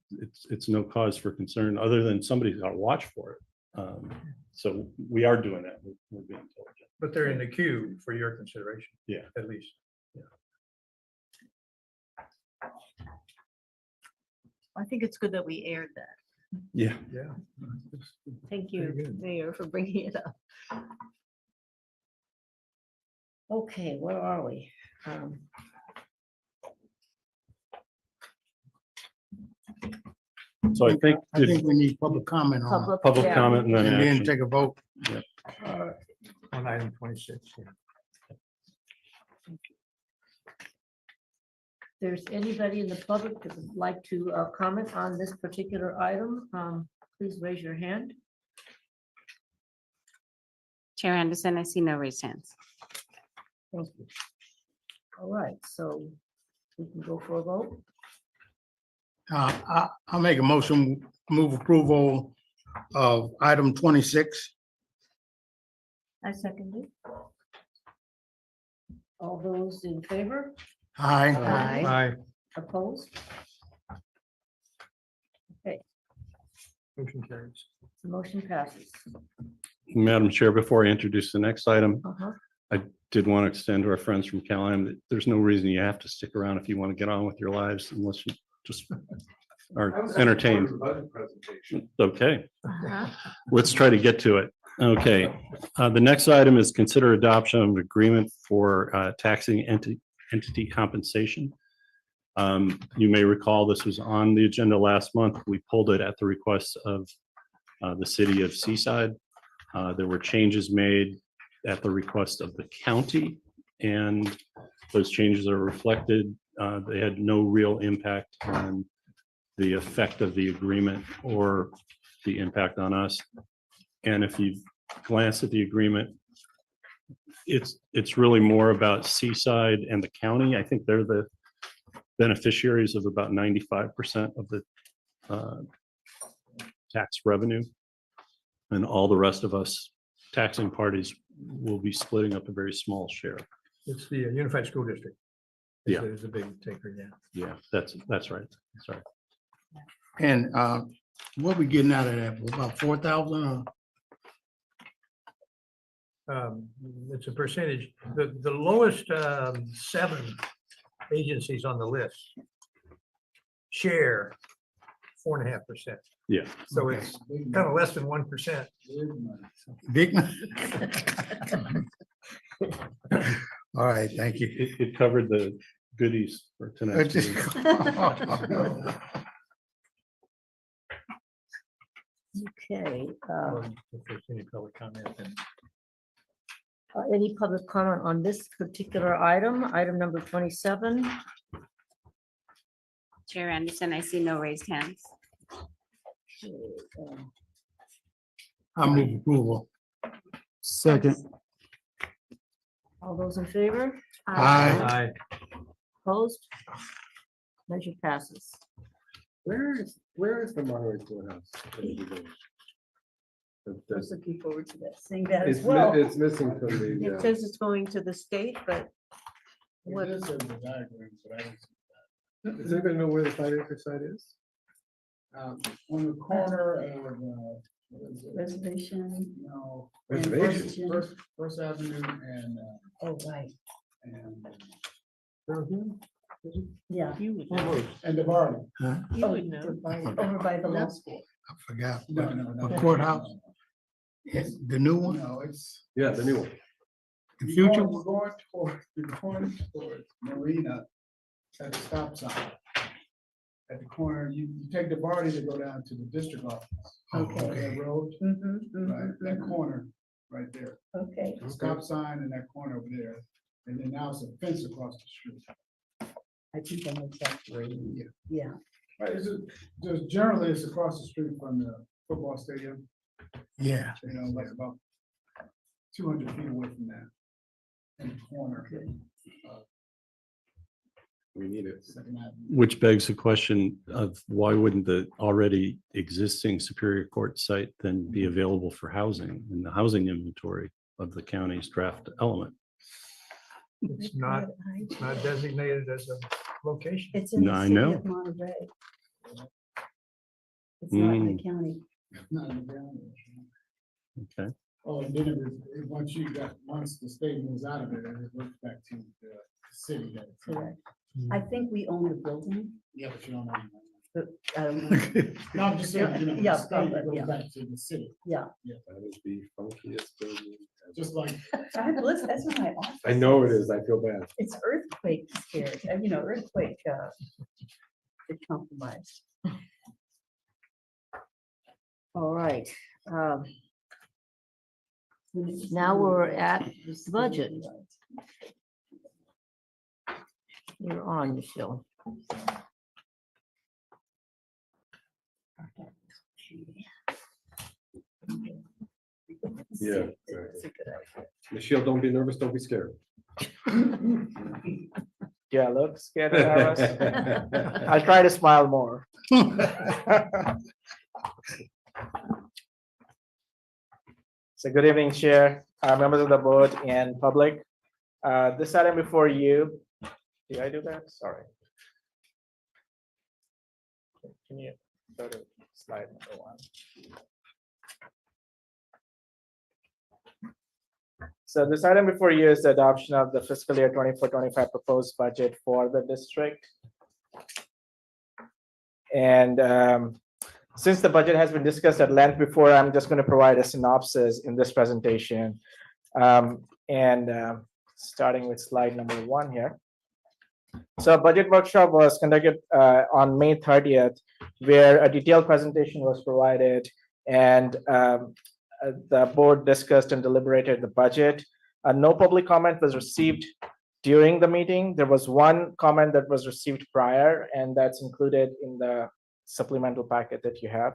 it's no cause for concern, other than somebody's got to watch for it. So we are doing that. We're being diligent.
But they're in the queue for your consideration.
Yeah.
At least.
I think it's good that we aired that.
Yeah.
Yeah.
Thank
Very
you,
good.
Mayor, for bringing it up.
Okay, where are we?
So I think,
I think we need public comment on, it,
public
yeah.
comment and then
and then
action.
take a vote.
On item 26. yeah.
There's anybody in the public that would like to comment on this particular item, please raise your hand.
Chair Anderson, I see no raised hands.
Thank you. All right, so we can go for a vote.
I'll make a motion, move approval of item 26.
I second it. All those in favor,
Aye.
Aye.
Aye.
opposed?
Motion carries.
The motion passes.
Madam Chair, before I introduce the next item,
Uh-huh.
I did want to extend to our friends from Cal-Am that there's no reason you have to stick around if you want to get on with your lives unless you just are entertained. Okay, let's try to get to it. Okay, the next item is consider adoption of an agreement for taxing entity compensation. You may recall this was on the agenda last month. We pulled it at the request of the city of Seaside. There were changes made at the request of the county, and those changes are reflected. They had no real impact on the effect of the agreement or the impact on us. And if you glance at the agreement, it's really more about Seaside and the county. I think they're the beneficiaries of about 95% of the tax revenue. And all the rest of us taxing parties will be splitting up a very small share.
It's the Unified School District.
Yeah.
Is a big taker, yeah.
Yeah, that's right. That's right.
And what we getting out of that? About 4,000 or?
It's a percentage. The lowest 7 agencies on the list share 4.5%.
Yeah.
So it's kind of less than 1%.
Big one? All right, thank you.
It covered the goodies for tonight's meeting.
Okay,
If there's any public comment, then
any public comment on this particular item, item number 27?
Chair Anderson, I see no raised hands.
I move approval. Second.
All those in favor?
Aye.
Opposed? Measure passes.
Where is the Monterey Courthouse?
I was looking forward to that, seeing that as
It's
well.
it's missing from the.
It says it's going to the state, but what,
Does anybody know where the 5 acre site is?
On the corner of,
Reservation.
no.
Reservation.
First Avenue and,
Oh, right.
and,
Yeah.
you would know.
and the Varney.
You would know.
Over by the law school.
I forgot.
No, no, no.
A courthouse? It's the new one?
No, it's.
Yeah, the new one.
The
you're
future
going-
one?
you're going towards Marina at the stop sign. At the corner, you take the Varney to go down to the district office.
Okay.
That road, right, that corner, right there.
Okay.
The stop sign and that corner over there. And then now it's a fence across the street.
I think I know exactly where you,
Yeah.
yeah.
Right, just generally, it's across the street from the football stadium,
Yeah.
you know, like about 200 feet away from that. In the corner.
We need it.
Second Avenue.
Which begs the question of why wouldn't the already existing Superior Court site then be available for housing in the housing inventory of the county's draft element?
It's not designated as a location.
It's in
No,
the
I
city
know.
of Monterey. It's not in the
Mm.
county.
Not in the ground.
Okay,
Oh, and then once the state moves out of it, it goes back to the city. that it's in.
Correct. I think we own the building.
Yeah, but you don't know.
I don't know.
No, I'm just saying, you know,
Yeah,
the state
but,
goes
yeah.
back to the city,
Yeah.
That is the funkiest building. ever.
just like,
That's what my office.
I know it
says.
is. I feel bad.
It's earthquake scared, earthquake compromised.
All right. Now we're at the budget. You're on, Michelle.
Yeah. Michelle, don't be nervous. Don't be scared.
Yeah, look scared and nervous. I'll try to smile more. So good evening, Chair, members of the board and public. This item before you, did I do that? Sorry. Can you go to slide number 1? So this item before you is the adoption of the fiscal year 24-25 proposed budget for the district. And since the budget has been discussed at length before, I'm just going to provide a synopsis in this presentation. Starting with slide number 1 here. So a budget workshop was conducted on May 30th, where a detailed presentation was provided, and the board discussed and deliberated the budget. No public comment was received during the meeting. There was one comment that was received prior, and that's included in the supplemental packet that you have.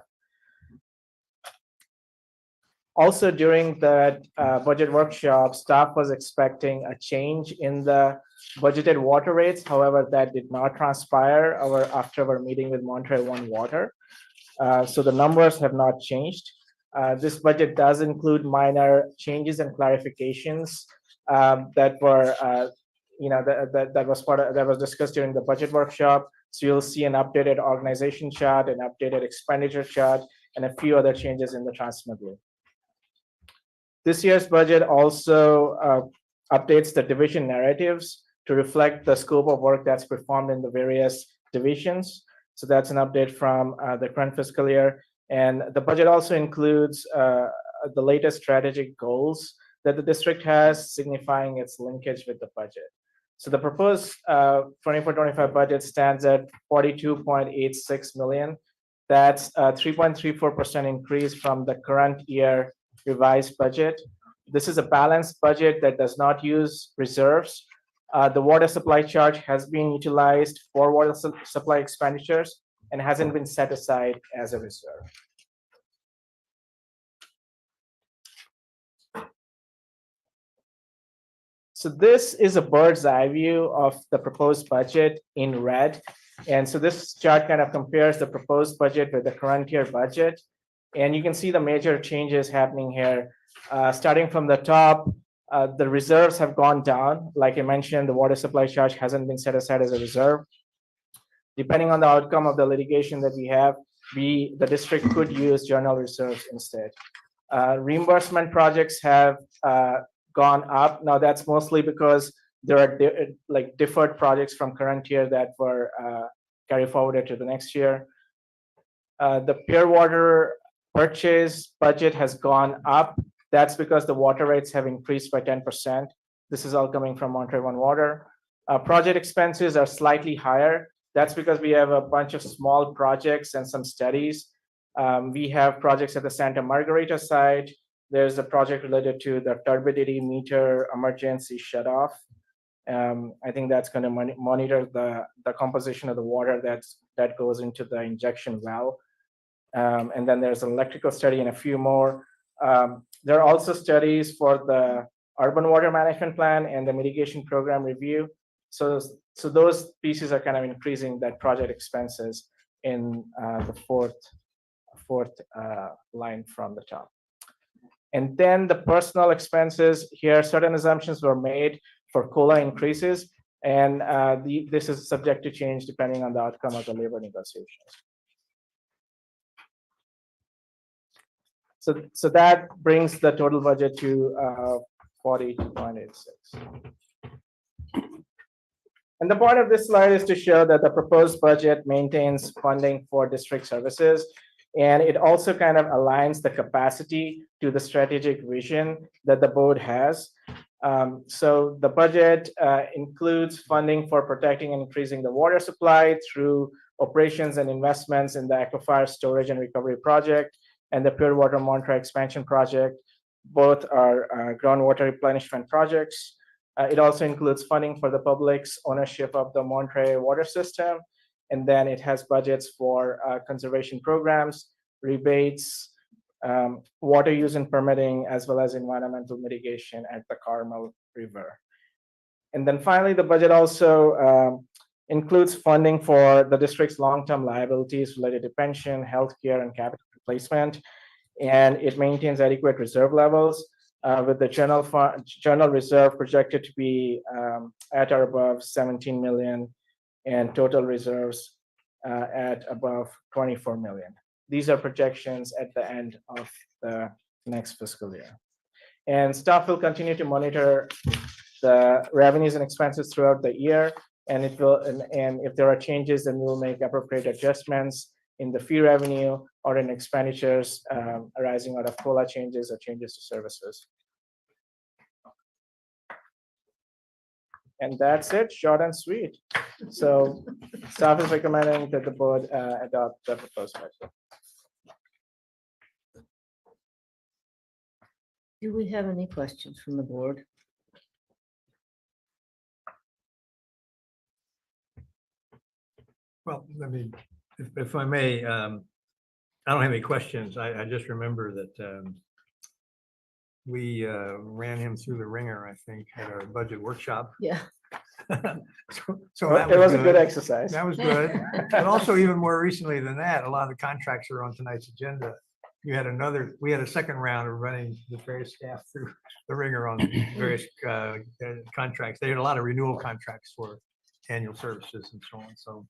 Also, during the budget workshop, staff was expecting a change in the budgeted water rates. However, that did not transpire after our meeting with Montreal One Water. So the numbers have not changed. This budget does include minor changes and clarifications that were, that was discussed during the budget workshop. So you'll see an updated organization chart, an updated expenditure chart, and a few other changes in the transmittal. This year's budget also updates the division narratives to reflect the scope of work that's performed in the various divisions. So that's an update from the current fiscal year. And the budget also includes the latest strategic goals that the district has, signifying its linkage with the budget. So the proposed 24-25 budget stands at 42.86 million. That's a 3.34% increase from the current year revised budget. This is a balanced budget that does not use reserves. The water supply charge has been utilized for water supply expenditures and hasn't been set aside as a reserve. So this is a bird's eye view of the proposed budget in red. And so this chart kind of compares the proposed budget with the current year budget. And you can see the major changes happening here. Starting from the top, the reserves have gone down. Like I mentioned, the water supply charge hasn't been set aside as a reserve. Depending on the outcome of the litigation that we have, the district could use general reserves instead. Reimbursement projects have gone up. Now that's mostly because there are deferred projects from current year that were carried forward to the next year. The pure water purchase budget has gone up. That's because the water rates have increased by 10%. This is all coming from Montreal One Water. Project expenses are slightly higher. That's because we have a bunch of small projects and some studies. We have projects at the Santa Margarita site. There's a project related to the turbidity meter emergency shutoff. I think that's going to monitor the composition of the water that goes into the injection well. And then there's an electrical study and a few more. There are also studies for the urban water management plan and the mitigation program review. So those pieces are kind of increasing that project expenses in the fourth line from the top. And then the personal expenses here, certain assumptions were made for COLA increases, and this is subject to change depending on the outcome of the labor negotiations. So that brings the total budget to 42.86. And the point of this slide is to show that the proposed budget maintains funding for district services. And it also kind of aligns the capacity to the strategic vision that the board has. So the budget includes funding for protecting and increasing the water supply through operations and investments in the aquifer storage and recovery project and the pure water Monterey expansion project. Both are groundwater replenishment projects. It also includes funding for the public's ownership of the Monterey water system. And then it has budgets for conservation programs, rebates, water use and permitting, as well as environmental mitigation at the Carmel River. And then finally, the budget also includes funding for the district's long-term liabilities related to pension, healthcare, and capital replacement. And it maintains adequate reserve levels with the general reserve projected to be at or above 17 million and total reserves at above 24 million. These are projections at the end of the next fiscal year. And staff will continue to monitor the revenues and expenses throughout the year. And it will, and if there are changes, then we'll make appropriate adjustments in the fee revenue or in expenditures arising out of COLA changes or changes to services. And that's it, short and sweet. So staff is recommending that the board adopt the proposed budget.
Do we have any questions from the board?
Well, I mean, if I may, I don't have any questions. I just remember that we ran him through the ringer, I think, at our budget workshop.
Yeah.
So
Well,
that
it was a good exercise.
That was good. But also even more recently than that, a lot of the contracts are on tonight's agenda. We had a second round of running the various staff through the ringer on various contracts. They had a lot of renewal contracts for annual services and so on. So,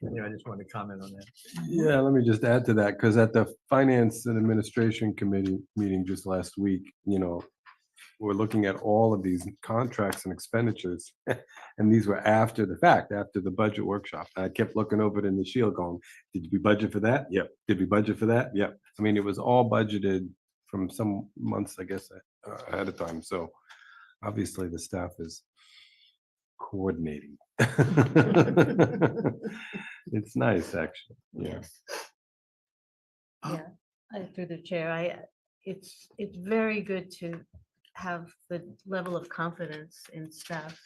I just wanted to comment on that.
Yeah, let me just add to that, because at the Finance and Administration Committee meeting just last week, we're looking at all of these contracts and expenditures. And these were after the fact, after the budget workshop. I kept looking over it in the shield going, did we budget for that? Yep. Did we budget for that? Yep. I mean, it was all budgeted from some months, I guess, ahead of time. So obviously the staff is coordinating. It's nice, actually. Yeah.
Through the chair, it's very good to have the level of confidence in staff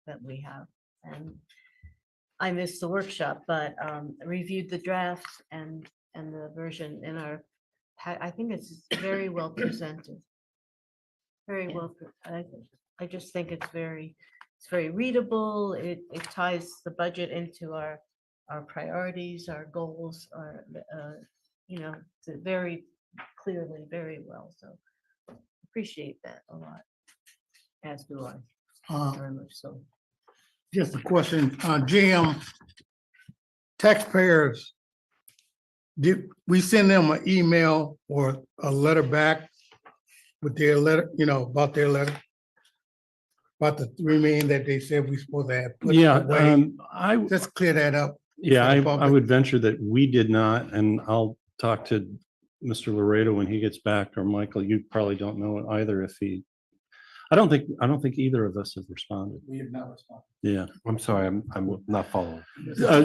that we have. And I missed the workshop, but reviewed the draft and the version in our, I think it's very well presented. Very well, I just think it's very readable. It ties the budget into our priorities, our goals, very clearly, very well. So appreciate that a lot, as do I, very much so.
Just a question, Jim, taxpayers, did we send them an email or a letter back with their letter, about their letter? About the 3 million that they said we supposed to have put away? Just clear that up.
Yeah,
for the
I
public.
would venture that we did not, and I'll talk to Mr. Laredo when he gets back, or Michael, you probably don't know it either if he, I don't think either of us have responded.
We have not responded.
Yeah.
I'm sorry, I'm not following.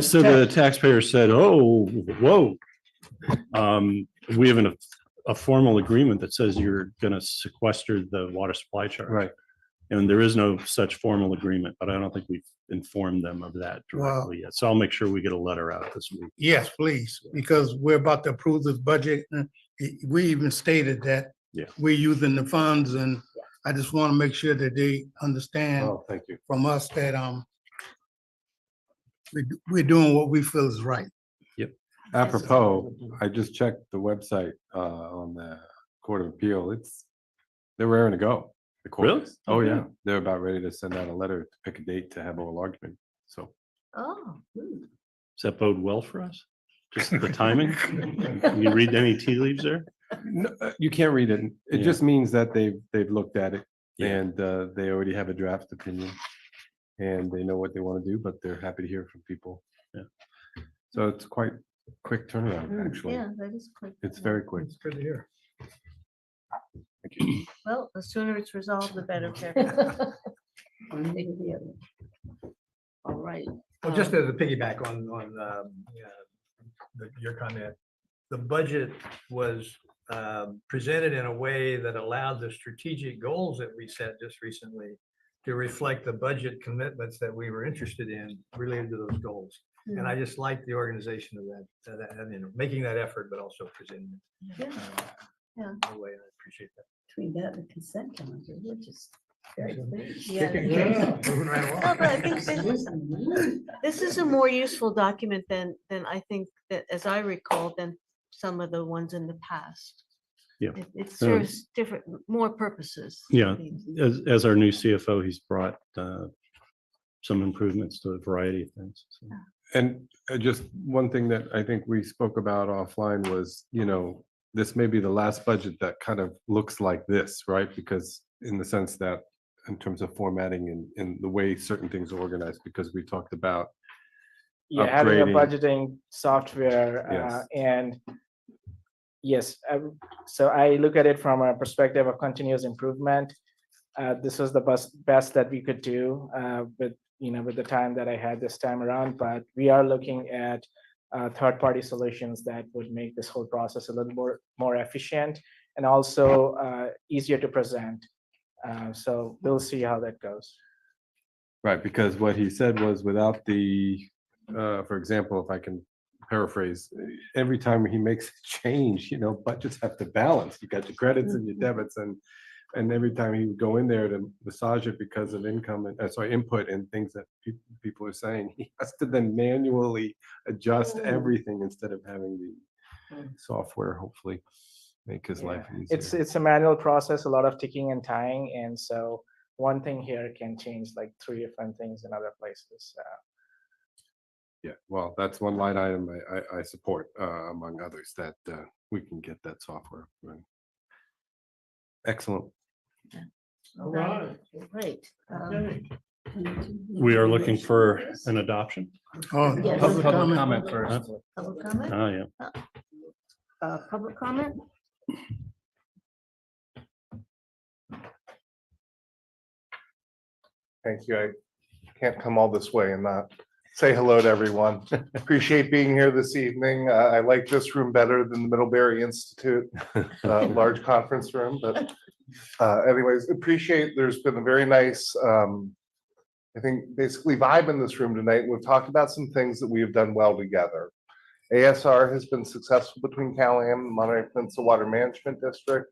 So the taxpayer said, oh, whoa. We have a formal agreement that says you're going to sequester the water supply charge.
Right.
And there is no such formal agreement, but I don't think we've informed them of that directly yet. So I'll make sure we get a letter out this week.
Yes, please, because we're about to approve this budget. We even stated that we're using the funds, and I just want to make sure that they understand
Oh, thank you.
from us that we're doing what we feel is right.
Apropos, I just checked the website on the Court of Appeal. They're raring to go. The court
Really?
is. Oh, yeah. They're about ready to send out a letter to pick a date to have oral argument. So
Oh.
Does that bode well for us? Just the timing? You read any tea leaves there?
no, you can't read it. It
Yeah.
just means that they've looked at it
Yeah.
and they already have a draft opinion. and they know what they want to do, but they're happy to hear from people. Yeah. So it's quite quick turnaround, actually.
Yeah, that is quick.
It's very quick.
It's good to hear.
Thank you.
Well, the sooner it's resolved, the better. Chair.
All right.
Well, just as a piggyback on your comment, the budget was presented in a way that allowed the strategic goals that we set just recently to reflect the budget commitments that we were interested in related to those goals. And I just like the organization of that, making that effort, but also presenting it.
Yeah.
In a way, I appreciate that.
Between that and the consent calendar, we're just very pleased.
Yeah.
Moving right
No,
along.
but I think this is a more useful document than I think that, as I recall, than some of the ones in the past.
Yeah.
It serves different, more purposes.
Yeah, as our new CFO, he's brought some improvements to a variety of things. So.
And just one thing that I think we spoke about offline was, this may be the last budget that kind of looks like this, right? Because in the sense that in terms of formatting and in the way certain things are organized, because we talked about
Having a
upgrading.
budgeting software,
Yes.
and yes, so I look at it from a perspective of continuous improvement. This was the best that we could do with the time that I had this time around, but we are looking at third-party solutions that would make this whole process a little more efficient and also easier to present. So we'll see how that goes.
Right, because what he said was without the, for example, if I can paraphrase, every time he makes a change, budgets have to balance. You got your credits and your debits, and every time he would go in there to massage it because of income and input and things that people are saying, he has to then manually adjust everything instead of having the software hopefully make his life easier.
It's a manual process, a lot of ticking and tying, and so one thing here can change like 3 different things in other places.
Yeah, well, that's one line item I support among others, that we can get that software running. Excellent.
All right. Great.
We are looking for an adoption.
Oh,
Yes.
public
Public
comment.
comment first.
Public comment?
Oh, yeah.
Public comment?
Thank you. I can't come all this way and not say hello to everyone. Appreciate being here this evening. I like this room better than the Middlebury Institute, large conference room, but anyways, appreciate, there's been a very nice, I think basically vibe in this room tonight. We've talked about some things that we have done well together. ASR has been successful between Callahan and Monterey Peninsula Water Management District.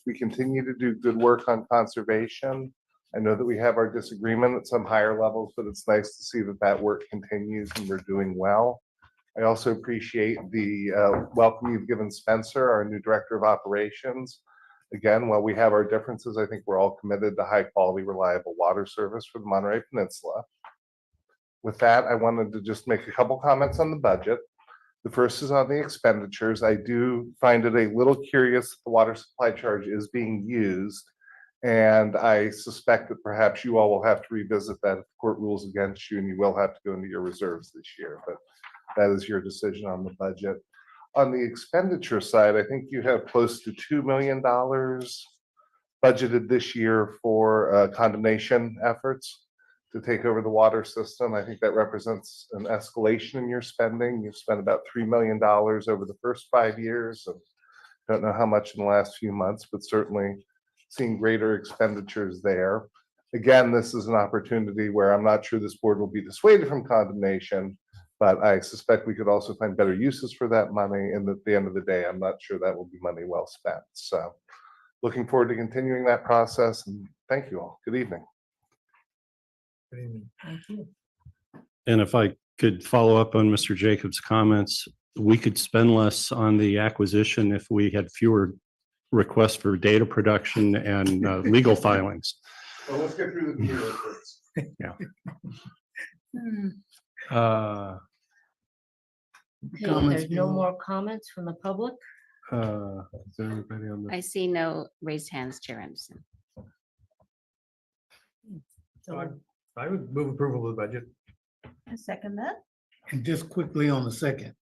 We continue to do good work on conservation. I know that we have our disagreement at some higher levels, but it's nice to see that work continues and we're doing well. I also appreciate the welcome you've given Spencer, our new Director of Operations. Again, while we have our differences, I think we're all committed to high quality, reliable water service for the Monterey Peninsula. With that, I wanted to just make a couple comments on the budget. The first is on the expenditures. I do find it a little curious that the water supply charge is being used. And I suspect that perhaps you all will have to revisit that if the court rules against you, and you will have to go into your reserves this year, but that is your decision on the budget. On the expenditure side, I think you have close to $2 million budgeted this year for condemnation efforts to take over the water system. I think that represents an escalation in your spending. You've spent about $3 million over the first 5 years. And don't know how much in the last few months, but certainly seeing greater expenditures there. Again, this is an opportunity where I'm not sure this board will be dissuaded from condemnation, but I suspect we could also find better uses for that money. And at the end of the day, I'm not sure that will be money well spent. So looking forward to continuing that process, and thank you all. Good evening.
Thank you.
And if I could follow up on Mr. Jacobs' comments, we could spend less on the acquisition if we had fewer requests for data production and legal filings.
Well, let's get through the meeting first.
Yeah.
Okay, there's no more comments from the public?
Is there anybody on the?
I see no raised hands, Chair Anderson.
So
I would move approval of the budget.
I second that.
And just quickly on the second,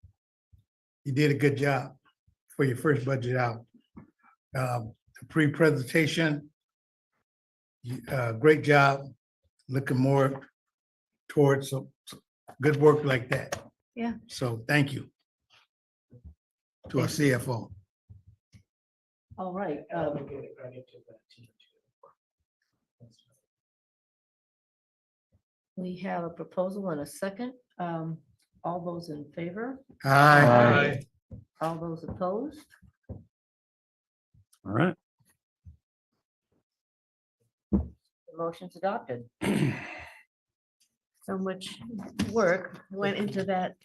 you did a good job for your first budget out. The pre-presentation, great job, looking more towards some good work like that.
Yeah.
So thank you to our CFO.
All right. We have a proposal and a second. All those in favor?
Aye.
All those opposed?
All right.
The motion's adopted.
So much work went into that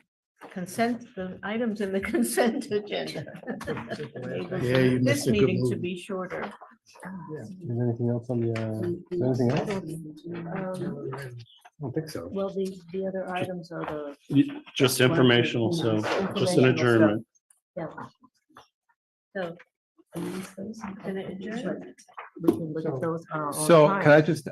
consent, the items in the consent agenda. Made
Yeah, you
This
missed a good
meeting to
move.
be shorter.
Is there anything else on the, is there anything else? I don't think so.
Well, the other items are the,
Just informational, so just an
Informational
adjournment.
yeah,
So. Can it adjourn?
we can look at those on our own
So
time.
can I just,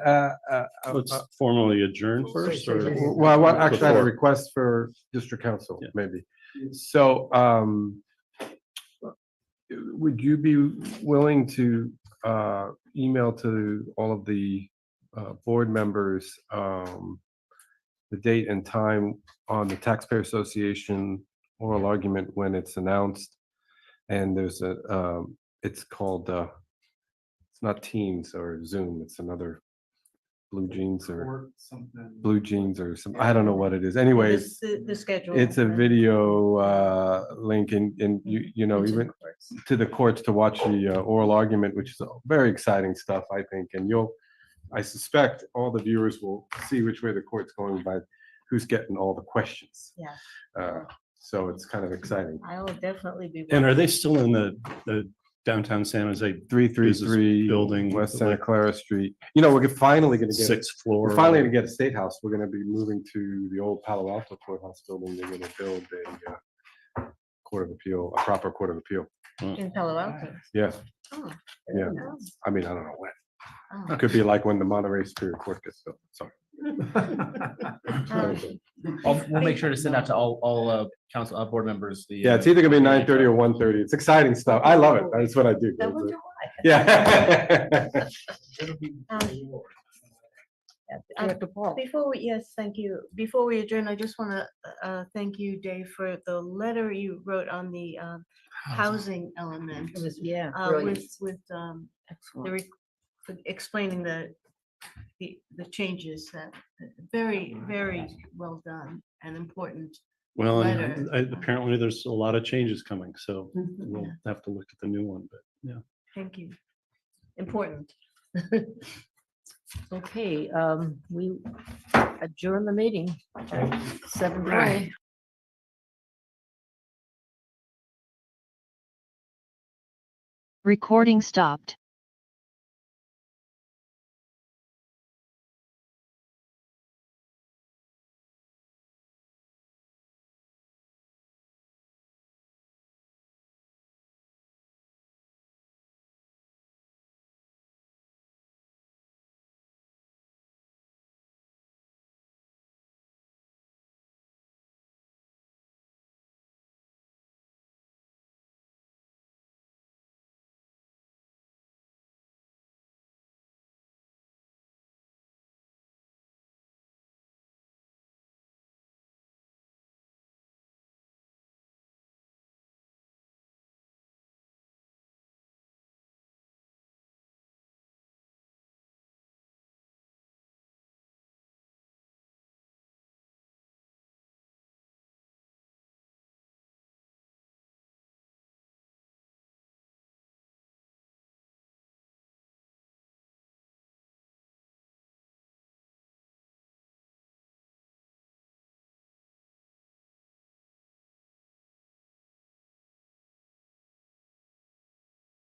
Let's formally adjourn first, or?
well, I want, actually, I had a
Before.
request for district council,
Yeah.
maybe. So, would you be willing to, email to all of the, board members, the date and time on the Taxpayer Association oral argument when it's announced? And there's a, it's called, it's not Teams or Zoom, it's another Blue Jeans or Blue Jeans or some, I don't know what it is. Anyways,
The schedule.
it's a video link and you know,
Into the
even
courts.
to the courts to watch the oral argument, which is very exciting stuff, I think. And I suspect all the viewers will see which way the court's going by who's getting all the questions.
Yeah.
So it's kind of exciting.
I will definitely be.
And are they still in the downtown San Jose
333
building,
West Santa
like
Clara Street. You know, we're finally going to get,
sixth floor?
we're finally going to get a state house. We're going to be moving to the old Palo Alto courthouse building. They're going to build a court of appeal, a proper court of appeal.
In Palo Alto.
Yeah,
Oh,
yeah.
very nice.
I mean, I don't know when.
Oh.
It could be like when the Monterey Superior Court gets built. Sorry.
We'll make sure to send out to all council, board members. The
Yeah, it's either gonna be 9:30 or 1:30. It's exciting stuff. I love it. That's what I do.
I wonder why.
Yeah.
Director Paul.
Before we, yes, thank you. Before we adjourn, I just want to thank you, Dave, for the letter you wrote on the housing element.
It was, yeah,
With,
brilliant.
the
Excellent.
for explaining the changes that, very, very well done and important.
Well, and
Letter.
apparently there's a lot of changes coming, so
Mhm.
we'll have to look at the new one, but yeah.
Thank you. Important.
Okay, we adjourn the meeting at 7:20.
Recording stopped.